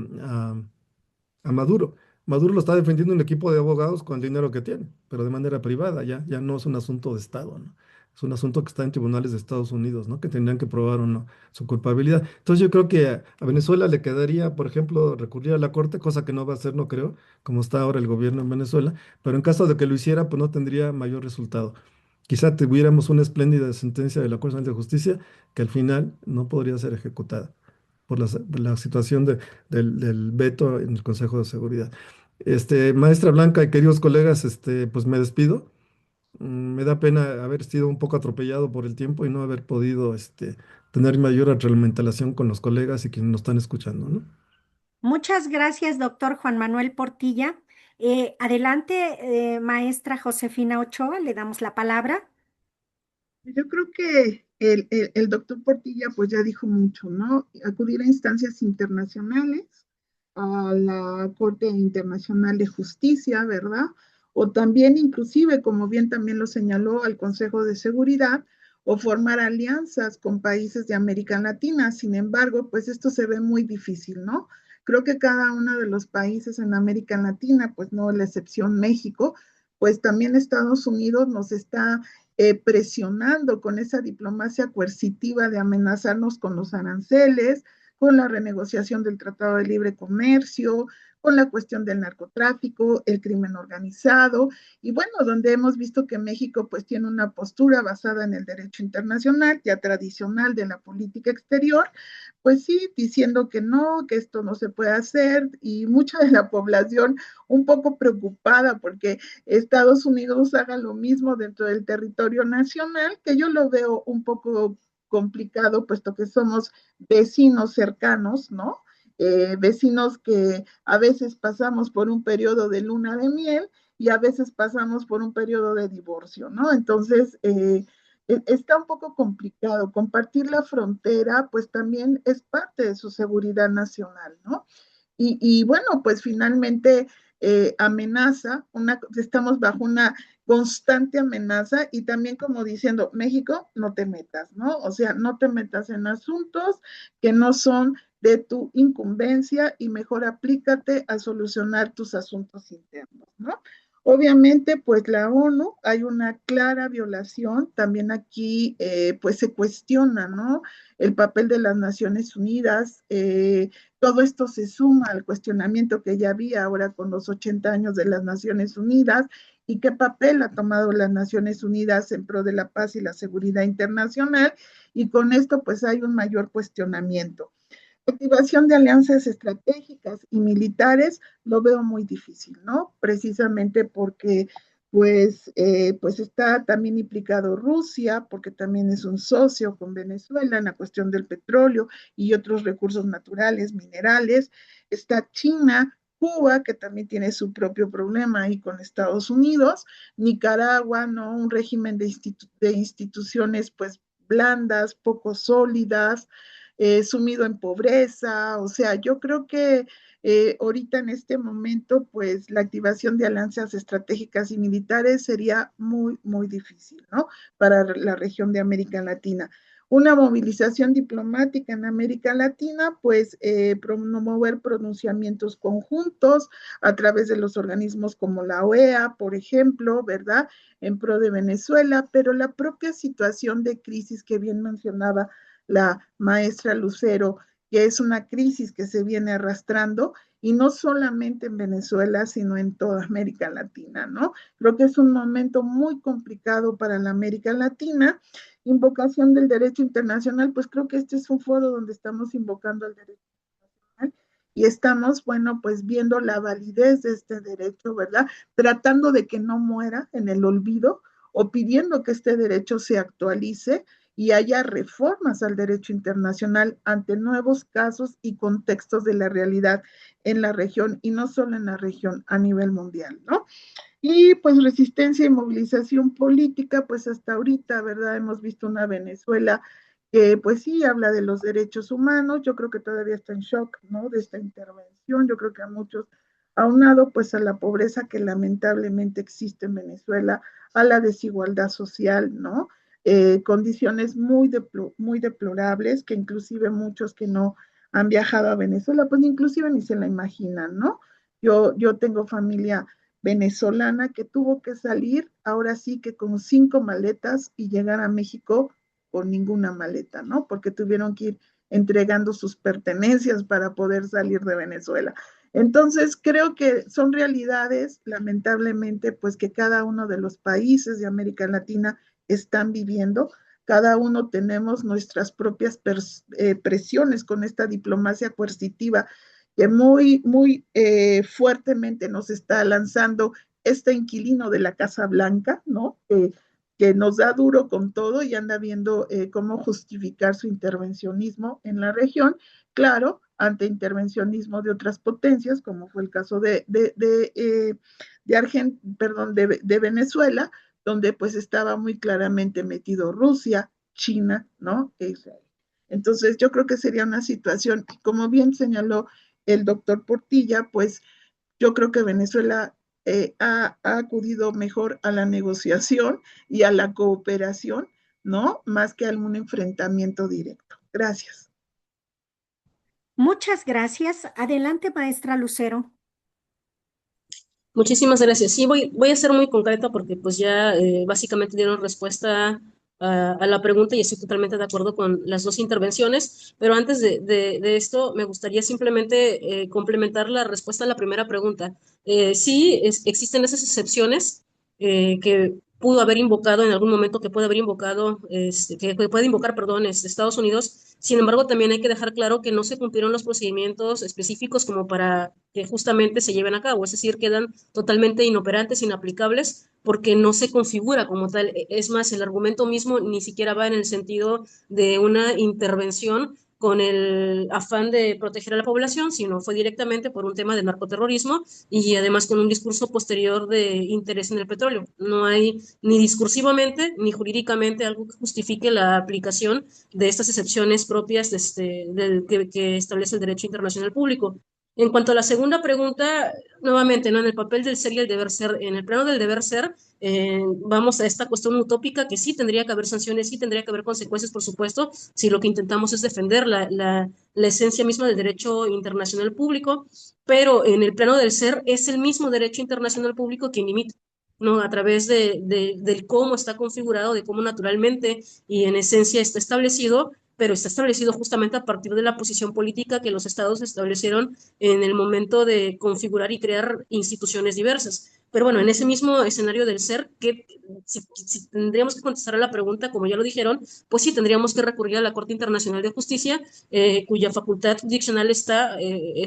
Maduro. Maduro lo está defendiendo un equipo de abogados con el dinero que tiene, pero de manera privada, ya no es un asunto de Estado, ¿no? Es un asunto que está en tribunales de Estados Unidos, ¿no? Que tendrían que probar o no su culpabilidad. Entonces yo creo que a Venezuela le quedaría, por ejemplo, recurrir a la Corte, cosa que no va a hacer, no creo, como está ahora el gobierno en Venezuela, pero en caso de que lo hiciera, pues no tendría mayor resultado. Quizá tuviéramos una espléndida sentencia de la Corte Nacional de Justicia que al final no podría ser ejecutada por la situación del veto en el Consejo de Seguridad. Maestra Blanca y queridos colegas, pues me despido. Me da pena haber sido un poco atropellado por el tiempo y no haber podido tener mayor retroalimentación con los colegas y quienes nos están escuchando, ¿no? Muchas gracias, doctor Juan Manuel Portilla. Adelante, maestra Josefina Ochoa, le damos la palabra. Yo creo que el doctor Portilla pues ya dijo mucho, ¿no? Acudir a instancias internacionales, a la Corte Internacional de Justicia, ¿verdad? O también inclusive, como bien también lo señaló, al Consejo de Seguridad o formar alianzas con países de América Latina. Sin embargo, pues esto se ve muy difícil, ¿no? Creo que cada uno de los países en América Latina, pues no la excepción México, pues también Estados Unidos nos está presionando con esa diplomacia coercitiva de amenazarnos con los aranceles, con la renegociación del Tratado de Libre Comercio, con la cuestión del narcotráfico, el crimen organizado, y bueno, donde hemos visto que México pues tiene una postura basada en el derecho internacional, ya tradicional de la política exterior, pues sí, diciendo que no, que esto no se puede hacer, y mucha de la población un poco preocupada porque Estados Unidos haga lo mismo dentro del territorio nacional, que yo lo veo un poco complicado, puesto que somos vecinos cercanos, ¿no? Vecinos que a veces pasamos por un periodo de luna de miel y a veces pasamos por un periodo de divorcio, ¿no? Entonces, está un poco complicado. Compartir la frontera, pues también es parte de su seguridad nacional, ¿no? Y bueno, pues finalmente amenaza, estamos bajo una constante amenaza y también como diciendo, México, no te metas, ¿no? O sea, no te metas en asuntos que no son de tu incumbencia y mejor aplícate a solucionar tus asuntos internos, ¿no? Obviamente, pues la ONU, hay una clara violación, también aquí pues se cuestiona, ¿no? El papel de las Naciones Unidas, todo esto se suma al cuestionamiento que ya había ahora con los 80 años de las Naciones Unidas y qué papel ha tomado las Naciones Unidas en pro de la paz y la seguridad internacional, y con esto pues hay un mayor cuestionamiento. Activación de alianzas estratégicas y militares lo veo muy difícil, ¿no? Precisamente porque pues está también implicado Rusia, porque también es un socio con Venezuela en la cuestión del petróleo y otros recursos naturales, minerales. Está China, Cuba, que también tiene su propio problema ahí con Estados Unidos, Nicaragua, ¿no? Un régimen de instituciones pues blandas, poco sólidas, sumido en pobreza. O sea, yo creo que ahorita en este momento, pues la activación de alianzas estratégicas y militares sería muy, muy difícil, ¿no? Para la región de América Latina. Una movilización diplomática en América Latina, pues promover pronunciamientos conjuntos a través de los organismos como la OEA, por ejemplo, ¿verdad? En pro de Venezuela, pero la propia situación de crisis que bien mencionaba la maestra Lucero, que es una crisis que se viene arrastrando y no solamente en Venezuela, sino en toda América Latina, ¿no? Creo que es un momento muy complicado para la América Latina. Invocación del derecho internacional, pues creo que este es un foro donde estamos invocando el derecho internacional y estamos, bueno, pues viendo la validez de este derecho, ¿verdad? Tratando de que no muera en el olvido o pidiendo que este derecho se actualice y haya reformas al derecho internacional ante nuevos casos y contextos de la realidad en la región y no solo en la región, a nivel mundial, ¿no? Y pues resistencia y movilización política, pues hasta ahorita, ¿verdad? Hemos visto una Venezuela que pues sí habla de los derechos humanos. Yo creo que todavía está en shock, ¿no? De esta intervención. Yo creo que a muchos, aunado pues a la pobreza que lamentablemente existe en Venezuela, a la desigualdad social, ¿no? Condiciones muy deplorables que inclusive muchos que no han viajado a Venezuela, pues inclusive ni se la imaginan, ¿no? Yo tengo familia venezolana que tuvo que salir ahora sí que con 5 maletas y llegar a México con ninguna maleta, ¿no? Porque tuvieron que ir entregando sus pertenencias para poder salir de Venezuela. Entonces, creo que son realidades, lamentablemente, pues que cada uno de los países de América Latina están viviendo. Cada uno tenemos nuestras propias presiones con esta diplomacia coercitiva que muy fuertemente nos está lanzando este inquilino de la Casa Blanca, ¿no? Que nos da duro con todo y anda viendo cómo justificar su intervencionismo en la región, claro, ante intervencionismo de otras potencias, como fue el caso de Venezuela, donde pues estaba muy claramente metido Rusia, China, ¿no? Israel. Entonces yo creo que sería una situación, como bien señaló el doctor Portilla, pues yo creo que Venezuela ha acudido mejor a la negociación y a la cooperación, ¿no? Más que a algún enfrentamiento directo. Gracias. Muchas gracias. Adelante, maestra Lucero. Muchísimas gracias. Sí, voy a ser muy concreta porque pues ya básicamente dieron respuesta a la pregunta y estoy totalmente de acuerdo con las dos intervenciones, pero antes de esto me gustaría simplemente complementar la respuesta a la primera pregunta. Sí, existen esas excepciones que pudo haber invocado en algún momento, que puede haber invocado, que puede invocar, perdón, Estados Unidos. Sin embargo, también hay que dejar claro que no se cumplieron los procedimientos específicos como para que justamente se lleven a cabo, es decir, quedan totalmente inoperantes, inaplicables, porque no se configura como tal. Es más, el argumento mismo ni siquiera va en el sentido de una intervención con el afán de proteger a la población, sino fue directamente por un tema de narcoterrorismo y además con un discurso posterior de interés en el petróleo. No hay ni discursivamente ni jurídicamente algo que justifique la aplicación de estas excepciones propias que establece el derecho internacional público. En cuanto a la segunda pregunta, nuevamente, ¿no? En el papel del ser y el deber ser, en el plano del deber ser, vamos a esta cuestión utópica que sí tendría que haber sanciones, sí tendría que haber consecuencias, por supuesto, si lo que intentamos es defender la esencia misma del derecho internacional público, pero en el plano del ser es el mismo derecho internacional público quien limita, ¿no? A través del cómo está configurado, de cómo naturalmente y en esencia está establecido, pero está establecido justamente a partir de la posición política que los estados establecieron en el momento de configurar y crear instituciones diversas. Pero bueno, en ese mismo escenario del ser, que si tendríamos que contestar a la pregunta, como ya lo dijeron, pues sí tendríamos que recurrir a la Corte Internacional de Justicia, cuya facultad jurisdiccional está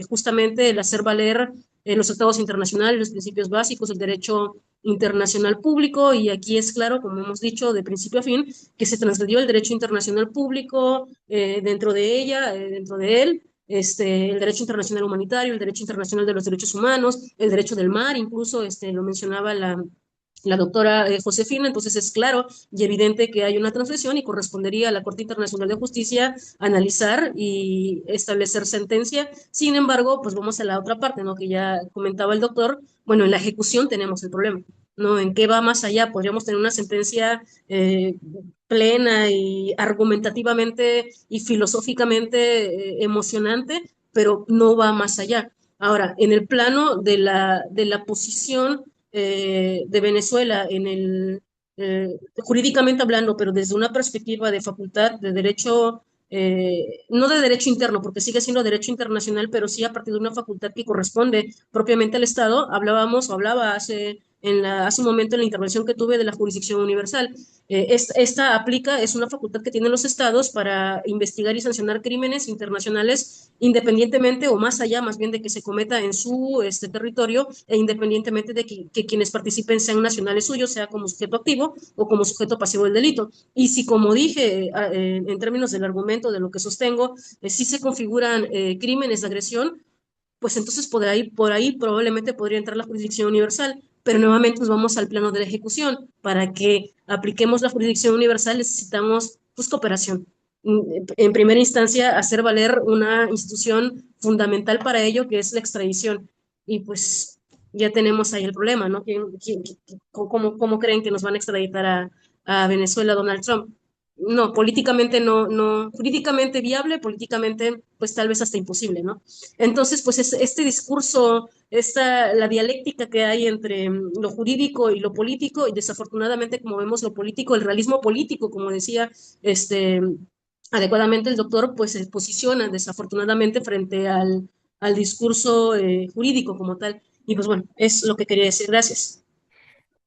justamente el hacer valer los tratados internacionales, los principios básicos, el derecho internacional público, y aquí es claro, como hemos dicho, de principio a fin, que se transgredió el derecho internacional público dentro de ella, dentro de él, el derecho internacional humanitario, el derecho internacional de los derechos humanos, el derecho del mar, incluso lo mencionaba la doctora Josefina. Entonces es claro y evidente que hay una transgresión y correspondería a la Corte Internacional de Justicia analizar y establecer sentencia. Sin embargo, pues vamos a la otra parte, ¿no? Que ya comentaba el doctor. Bueno, en la ejecución tenemos el problema, ¿no? ¿En qué va más allá? Podríamos tener una sentencia plena y argumentativamente y filosóficamente emocionante, pero no va más allá. Ahora, en el plano de la posición de Venezuela, jurídicamente hablando, pero desde una perspectiva de facultad de derecho, no de derecho interno, porque sigue siendo derecho internacional, pero sí a partir de una facultad que corresponde propiamente al Estado. Hablaba hace un momento en la intervención que tuve de la jurisdicción universal. Esta aplica, es una facultad que tienen los estados para investigar y sancionar crímenes internacionales independientemente o más allá, más bien de que se cometa en su territorio e independientemente de que quienes participen sean nacionales suyos, sea como sujeto activo o como sujeto pasivo del delito. Y si, como dije, en términos del argumento de lo que sostengo, si se configuran crímenes de agresión, pues entonces por ahí probablemente podría entrar la jurisdicción universal, pero nuevamente nos vamos al plano de la ejecución. Para que apliquemos la jurisdicción universal necesitamos pues cooperación. En primera instancia, hacer valer una institución fundamental para ello, que es la extradición. Y pues ya tenemos ahí el problema, ¿no? ¿Cómo creen que nos van a extraditar a Venezuela Donald Trump? No, políticamente no, jurídicamente viable, políticamente pues tal vez hasta imposible, ¿no? Entonces, pues este discurso, la dialéctica que hay entre lo jurídico y lo político, y desafortunadamente, como vemos lo político, el realismo político, como decía adecuadamente el doctor, pues se posiciona desafortunadamente frente al discurso jurídico como tal. Y pues bueno, es lo que quería decir. Gracias.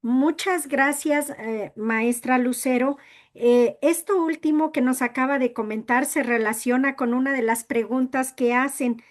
Muchas gracias, maestra Lucero. Esto último que nos acaba de comentar se relaciona con una de las preguntas que hacen.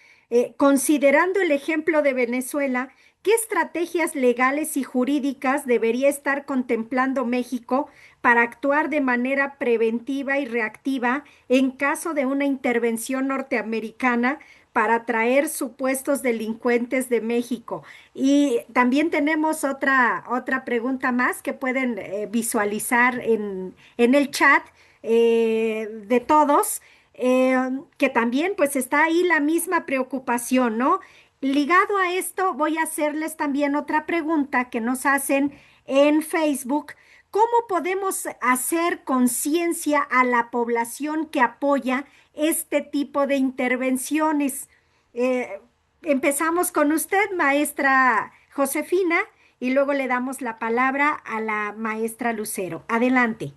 Considerando el ejemplo de Venezuela, ¿qué estrategias legales y jurídicas debería estar contemplando México para actuar de manera preventiva y reactiva en caso de una intervención norteamericana para traer supuestos delincuentes de México? Y también tenemos otra pregunta más que pueden visualizar en el chat de todos, eh, que también pues está ahí la misma preocupación, ¿no? Ligado a esto, voy a hacerles también otra pregunta que nos hacen en Facebook. ¿Cómo podemos hacer conciencia a la población que apoya este tipo de intervenciones? Eh, Empezamos con usted, maestra Josefina, y luego le damos la palabra a la maestra Lucero. Adelante.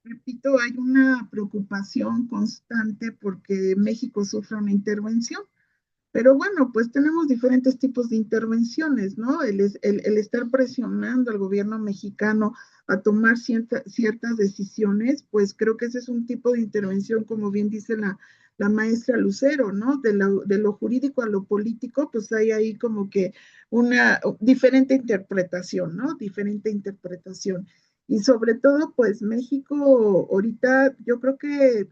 repito, hay una preocupación constante porque México sufre una intervención. Pero bueno, pues tenemos diferentes tipos de intervenciones, ¿no? El estar presionando al gobierno mexicano a tomar ciertas decisiones, pues creo que ese es un tipo de intervención, como bien dice la maestra Lucero, ¿no? De lo jurídico a lo político, pues hay ahí como que una diferente interpretación, ¿no? Diferente interpretación. Y sobre todo, pues México ahorita, yo creo que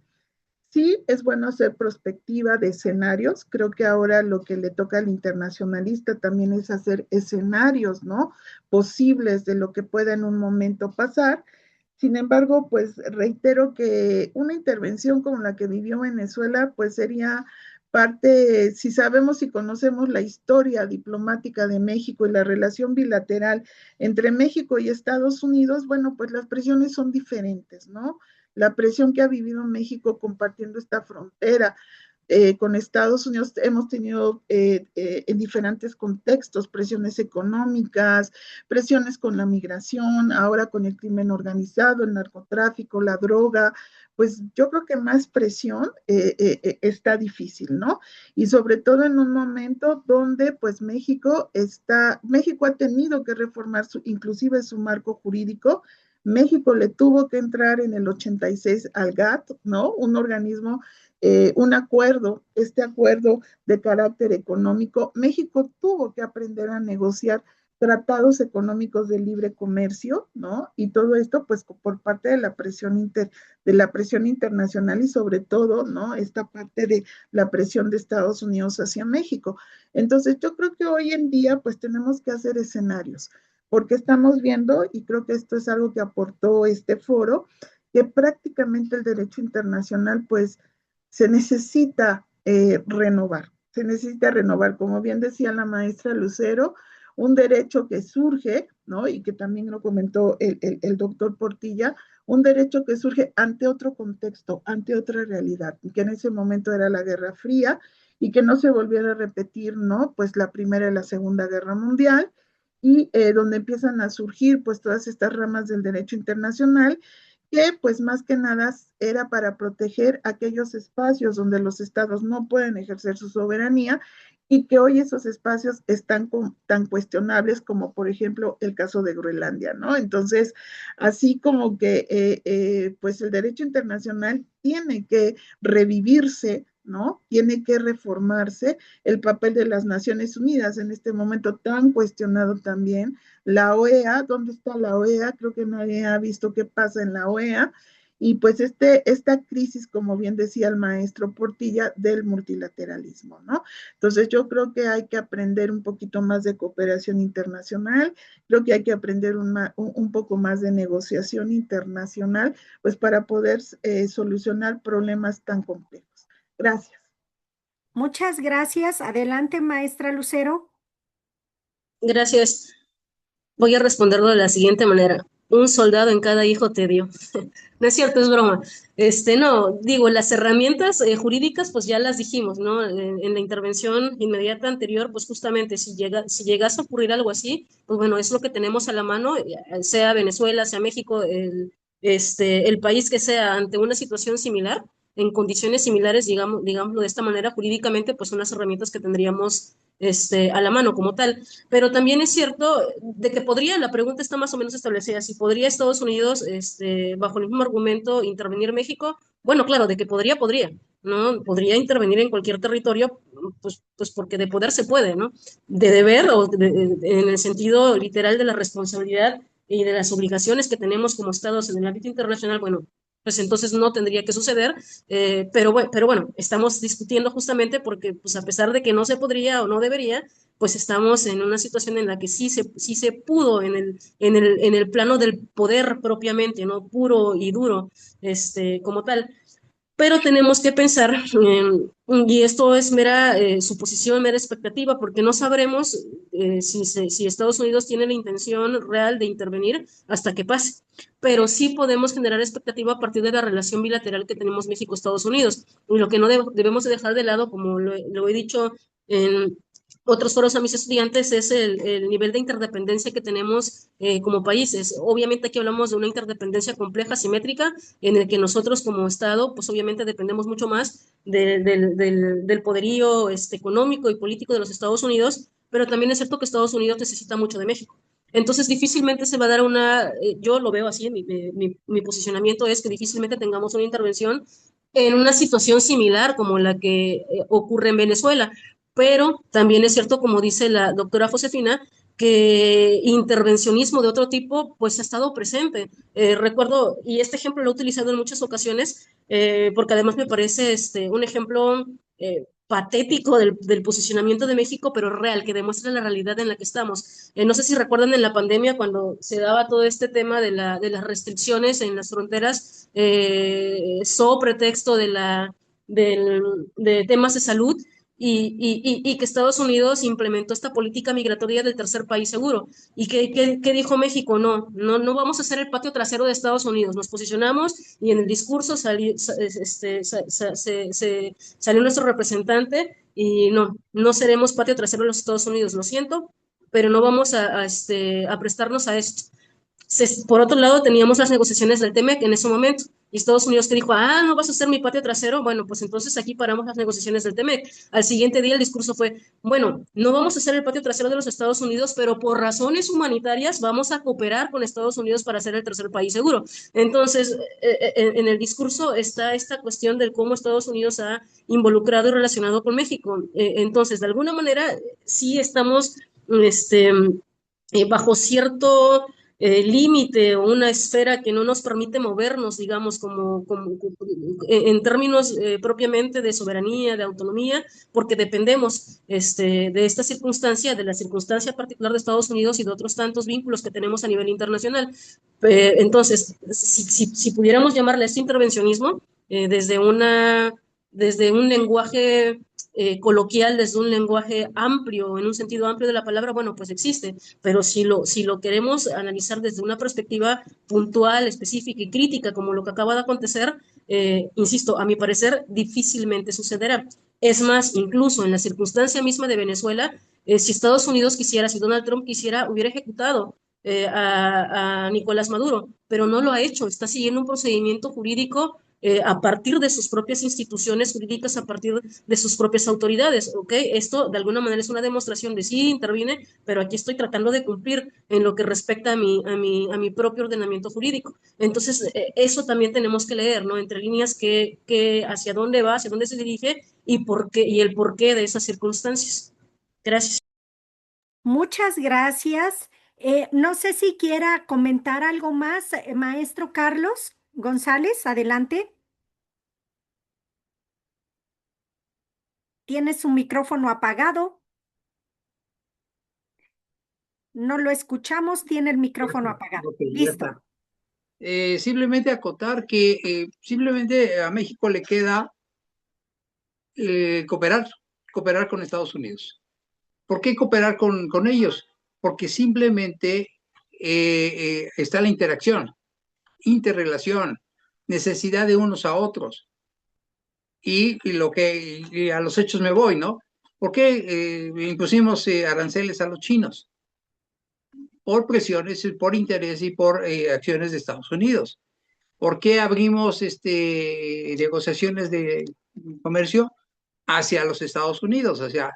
sí, es bueno hacer prospectiva de escenarios. Creo que ahora lo que le toca al internacionalista también es hacer escenarios, ¿no? Posibles de lo que pueda en un momento pasar. Sin embargo, pues reitero que una intervención como la que vivió Venezuela, pues sería parte, si sabemos y conocemos la historia diplomática de México y la relación bilateral entre México y Estados Unidos, bueno, pues las presiones son diferentes, ¿no? La presión que ha vivido México compartiendo esta frontera con Estados Unidos hemos tenido en diferentes contextos, presiones económicas, presiones con la migración, ahora con el crimen organizado, el narcotráfico, la droga, pues yo creo que más presión está difícil, ¿no? Y sobre todo en un momento donde pues México ha tenido que reformar inclusive su marco jurídico. México le tuvo que entrar en el 86 al GATT, ¿no? Un organismo un acuerdo, este acuerdo de carácter económico. México tuvo que aprender a negociar tratados económicos de libre comercio, ¿no? Y todo esto, pues, por parte de de la presión internacional y sobre todo, ¿no? Esta parte de la presión de Estados Unidos hacia México. Entonces, yo creo que hoy en día, pues, tenemos que hacer escenarios, porque estamos viendo, y creo que esto es algo que aportó este foro, que prácticamente el derecho internacional, pues, se necesita renovar, como bien decía la maestra Lucero, un derecho que surge, ¿no? Y que también lo comentó el doctor Portilla, un derecho que surge ante otro contexto, ante otra realidad, que en ese momento era la Guerra Fría y que no se volviera a repetir, ¿no? Pues la Primera y la Segunda Guerra Mundial y donde empiezan a surgir pues todas estas ramas del derecho internacional que pues más que nada era para proteger aquellos espacios donde los estados no pueden ejercer su soberanía y que hoy esos espacios están tan cuestionables como por ejemplo el caso de Groenlandia, ¿no? Entonces, así como que pues el derecho internacional tiene que revivirse, ¿no? Tiene que reformarse el papel de las Naciones Unidas en este momento tan cuestionado también. La OEA, ¿dónde está la OEA? Creo que nadie ha visto qué pasa en la OEA. Y pues esta crisis, como bien decía el maestro Portilla, del multilateralismo, ¿no? Entonces yo creo que hay que aprender un poquito más de cooperación internacional, creo que hay que aprender un poco más de negociación internacional, pues para poder solucionar problemas tan complejos. Gracias. Muchas gracias. Adelante, maestra Lucero. Gracias. Voy a responderlo de la siguiente manera. Un soldado en cada hijo te dio. No es cierto, es broma. No, digo, las herramientas jurídicas, pues ya las dijimos, ¿no? En la intervención inmediata anterior, pues justamente si llegase a ocurrir algo así, pues bueno, es lo que tenemos a la mano, sea Venezuela, sea México, el país que sea ante una situación similar, en condiciones similares, digámoslo de esta manera, jurídicamente, pues son las herramientas que tendríamos a la mano como tal. Pero también es cierto de que la pregunta está más o menos establecida, si podría Estados Unidos, bajo el mismo argumento, intervenir México. Bueno, claro, de que podría, ¿no? Podría intervenir en cualquier territorio, pues porque de poder se puede, ¿no? De deber, en el sentido literal de la responsabilidad y de las obligaciones que tenemos como Estados en el ámbito internacional, bueno, pues entonces no tendría que suceder, pero bueno, estamos discutiendo justamente porque, pues a pesar de que no se podría o no debería, pues estamos en una situación en la que sí se pudo en el plano del poder propiamente, ¿no? Puro y duro, como tal. Pero tenemos que pensar, y esto es mera suposición, mera expectativa, porque no sabremos si Estados Unidos tiene la intención real de intervenir hasta que pase. Pero sí podemos generar expectativa a partir de la relación bilateral que tenemos México-Estados Unidos. Y lo que no debemos de dejar de lado, como lo he dicho en otros foros a mis estudiantes es el nivel de interdependencia que tenemos como países. Obviamente aquí hablamos de una interdependencia compleja, simétrica, en el que nosotros como Estado, pues obviamente dependemos mucho más del poderío económico y político de los Estados Unidos, pero también es cierto que Estados Unidos necesita mucho de México. Entonces difícilmente se va a dar yo lo veo así, mi posicionamiento es que difícilmente tengamos una intervención en una situación similar como la que ocurre en Venezuela. Pero también es cierto, como dice la doctora Josefina, que intervencionismo de otro tipo pues ha estado presente. Recuerdo, y este ejemplo lo he utilizado en muchas ocasiones, porque además me parece un ejemplo patético del posicionamiento de México, pero real, que demuestra la realidad en la que estamos. No sé si recuerdan en la pandemia cuando se daba todo este tema de las restricciones en las fronteras, sobre pretexto de temas de salud, y que Estados Unidos implementó esta política migratoria del tercer país seguro. ¿Y qué dijo México? No vamos a ser el patio trasero de Estados Unidos. Nos posicionamos y en el discurso salió nuestro representante y no seremos patio trasero de los Estados Unidos. Lo siento, pero no vamos a prestarnos a esto. Por otro lado, teníamos las negociaciones del TEMEC en ese momento. Y Estados Unidos que dijo, no vas a ser mi patio trasero, bueno, pues entonces aquí paramos las negociaciones del TEMEC. Al siguiente día el discurso fue, bueno, no vamos a ser el patio trasero de los Estados Unidos, pero por razones humanitarias vamos a cooperar con Estados Unidos para ser el tercer país seguro. Entonces, en el discurso está esta cuestión de cómo Estados Unidos ha involucrado y relacionado con México. Entonces, de alguna manera, sí estamos bajo cierto límite o una esfera que no nos permite movernos, digamos, en términos propiamente de soberanía, de autonomía, porque dependemos de esta circunstancia, de la circunstancia particular de Estados Unidos y de otros tantos vínculos que tenemos a nivel internacional. Entonces, si pudiéramos llamarle a este intervencionismo desde un lenguaje coloquial, desde un lenguaje amplio, en un sentido amplio de la palabra, bueno, pues existe, pero si lo queremos analizar desde una perspectiva puntual, específica y crítica, como lo que acaba de acontecer, insisto, a mi parecer, difícilmente sucederá. Es más, incluso en la circunstancia misma de Venezuela, si Estados Unidos quisiera, si Donald Trump quisiera, hubiera ejecutado a Nicolás Maduro, pero no lo ha hecho, está siguiendo un procedimiento jurídico a partir de sus propias instituciones jurídicas, a partir de sus propias autoridades, ¿ok? Esto de alguna manera es una demostración de sí, intervine, pero aquí estoy tratando de cumplir en lo que respecta a mi propio ordenamiento jurídico. Entonces, eso también tenemos que leer, ¿no? Entre líneas, hacia dónde va, hacia dónde se dirige y el porqué de esas circunstancias. Gracias. Muchas gracias. No sé si quiera comentar algo más, maestro Carlos González, adelante. Tiene su micrófono apagado. No lo escuchamos, tiene el micrófono apagado. Ok, ya Listo. está. Simplemente acotar que simplemente a México le queda cooperar con Estados Unidos. ¿Por qué cooperar con ellos? Porque simplemente está la interrelación, necesidad de unos a otros. Y a los hechos me voy, ¿no? ¿Por qué impusimos aranceles a los chinos? Por presiones, por interés y por acciones de Estados Unidos. ¿Por qué abrimos negociaciones de comercio hacia los Estados Unidos, hacia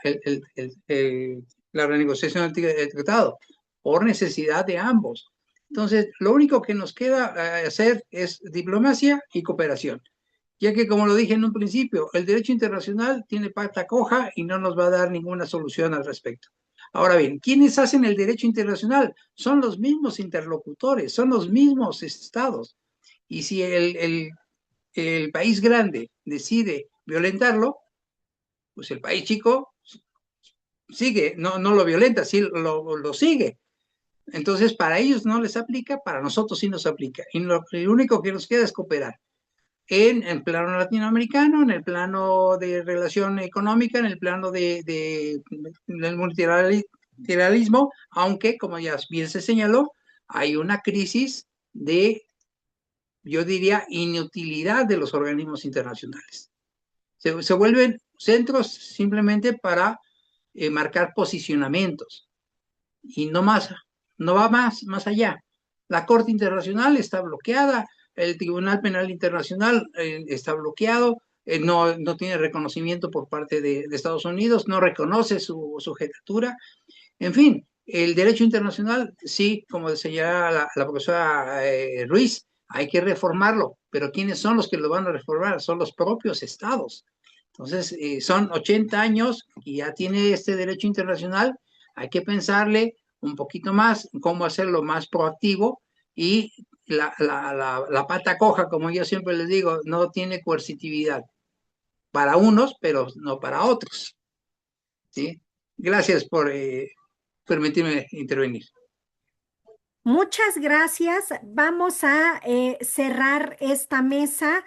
la renegociación del tratado? Por necesidad de ambos. Entonces, lo único que nos queda hacer es diplomacia y cooperación, ya que, como lo dije en un principio, el derecho internacional tiene pata coja y no nos va a dar ninguna solución al respecto. Ahora bien, ¿quiénes hacen el derecho internacional? Son los mismos interlocutores, son los mismos estados. Y si el país grande decide violentarlo, pues el país chico sigue, no lo violenta, sí lo sigue. Entonces, para ellos no les aplica, para nosotros sí nos aplica. Y lo único que nos queda es cooperar en el plano latinoamericano, en el plano de relación económica, en el plano del multilateralismo, aunque, como ya bien se señaló, hay una crisis de, yo diría, inutilidad de los organismos internacionales. Se vuelven centros simplemente para marcar posicionamientos y no más, no va más allá. La Corte Internacional está bloqueada, el Tribunal Penal Internacional está bloqueado, no tiene reconocimiento por parte de Estados Unidos, no reconoce su jefatura. En fin, el derecho internacional, sí, como señalaba la profesora Ruiz, hay que reformarlo, pero ¿quiénes son los que lo van a reformar? Son los propios estados. Entonces, son 80 años y ya tiene este derecho internacional, hay que pensarle un poquito más cómo hacerlo más proactivo y la pata coja, como yo siempre les digo, no tiene coercitividad para unos, pero no para otros. ¿Sí? Gracias por permitirme intervenir. Muchas gracias. Vamos a cerrar esta mesa.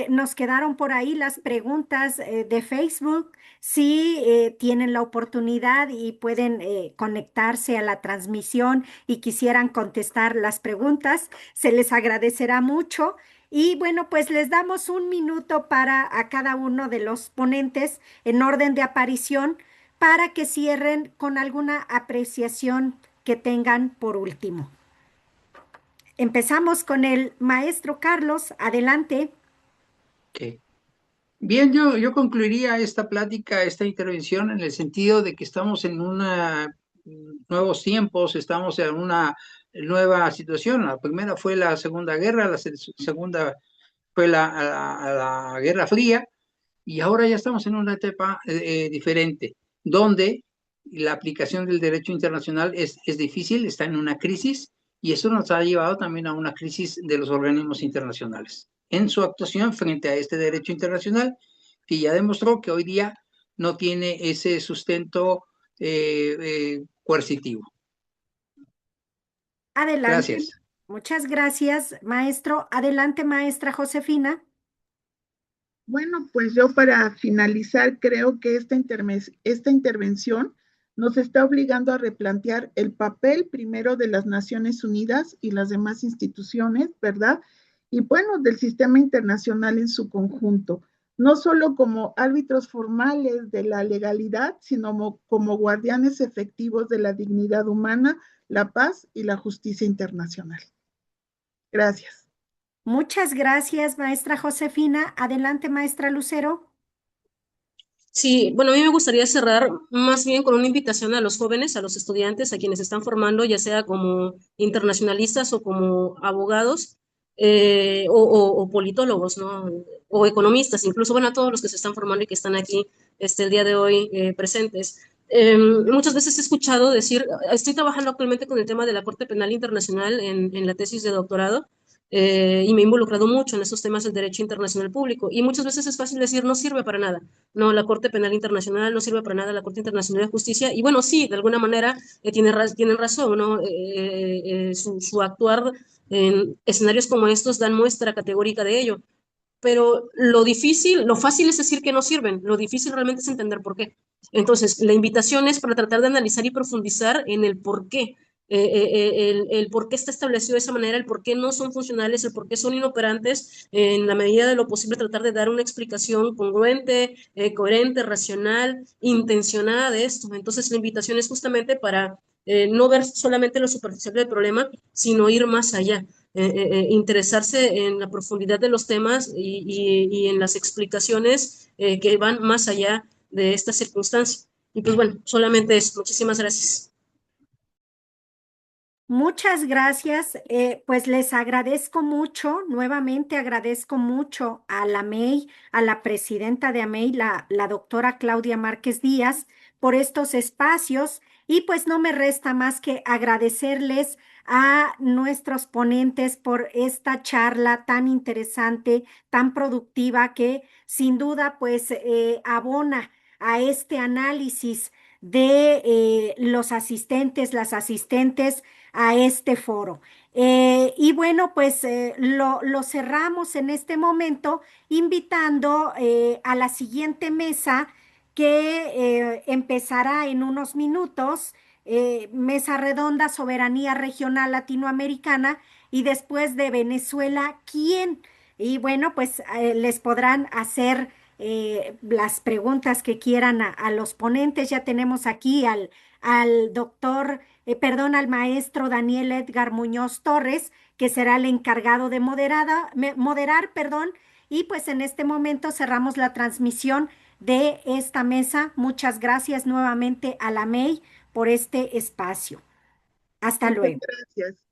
Nos quedaron por ahí las preguntas de Facebook. Si tienen la oportunidad y pueden conectarse a la transmisión y quisieran contestar las preguntas, se les agradecerá mucho. Y bueno, pues les damos un minuto para a cada uno de los ponentes en orden de aparición para que cierren con alguna apreciación que tengan por último. Empezamos con el maestro Carlos. Adelante. Okay. Bien, yo concluiría esta plática, esta intervención en el sentido de que estamos en nuevos tiempos, estamos en una nueva situación. La primera fue la Segunda Guerra, la segunda fue la Guerra Fría, y ahora ya estamos en una etapa diferente, donde la aplicación del derecho internacional es difícil, está en una crisis, y eso nos ha llevado también a una crisis de los organismos internacionales en su actuación frente a este derecho internacional, que ya demostró que hoy día no tiene ese sustento coercitivo. Adelante. Gracias. Muchas gracias, maestro. Adelante, maestra Josefina. Bueno, pues yo para finalizar creo que esta intervención nos está obligando a replantear el papel primero de las Naciones Unidas y las demás instituciones, ¿verdad? Y bueno, del sistema internacional en su conjunto, no solo como árbitros formales de la legalidad, sino como guardianes efectivos de la dignidad humana, la paz y la justicia internacional. Gracias. Muchas gracias, maestra Josefina. Adelante, maestra Lucero. Sí, bueno, a mí me gustaría cerrar más bien con una invitación a los jóvenes, a los estudiantes, a quienes se están formando, ya sea como internacionalistas o como abogados o politólogos, ¿no? O economistas, incluso, bueno, a todos los que se están formando y que están aquí el día de hoy presentes. Muchas veces he escuchado decir, estoy trabajando actualmente con el tema de la Corte Penal Internacional en la tesis de doctorado, y me he involucrado mucho en esos temas del derecho internacional público. Y muchas veces es fácil decir, no sirve para nada. No, la Corte Penal Internacional no sirve para nada, la Corte Internacional de Justicia. Y bueno, sí, de alguna manera tienen razón, ¿no? Su actuar en escenarios como estos dan muestra categórica de ello. Pero lo fácil es decir que no sirven, lo difícil realmente es entender por qué. Entonces, la invitación es para tratar de analizar y profundizar en el por qué, el por qué está establecido de esa manera, el por qué no son funcionales, el por qué son inoperantes, en la medida de lo posible tratar de dar una explicación congruente, coherente, racional, intencionada de esto. Entonces, la invitación es justamente para no ver solamente lo superficial del problema, sino ir más allá. Interesarse en la profundidad de los temas y en las explicaciones que van más allá de esta circunstancia. Y pues bueno, solamente eso. Muchísimas gracias. Muchas gracias. Pues les agradezco mucho, nuevamente agradezco mucho a la AMEI, a la presidenta de AMEI, la doctora Claudia Márquez Díaz, por estos espacios y pues no me resta más que agradecerles a nuestros ponentes por esta charla tan interesante, tan productiva que sin duda pues abona a este análisis de los asistentes, las asistentes a este foro. Y bueno, pues lo cerramos en este momento invitando a la siguiente mesa que empezará en unos minutos, mesa redonda, soberanía regional latinoamericana y después de Venezuela, ¿quién? Y bueno, pues les podrán hacer las preguntas que quieran a los ponentes. Ya tenemos aquí al doctor, perdón, al maestro Daniel Edgar Muñoz Torres, que será el encargado de moderar, perdón. Y pues en este momento cerramos la transmisión de esta mesa. Muchas gracias nuevamente a la MEI por este espacio. Hasta Muchas luego. gracias.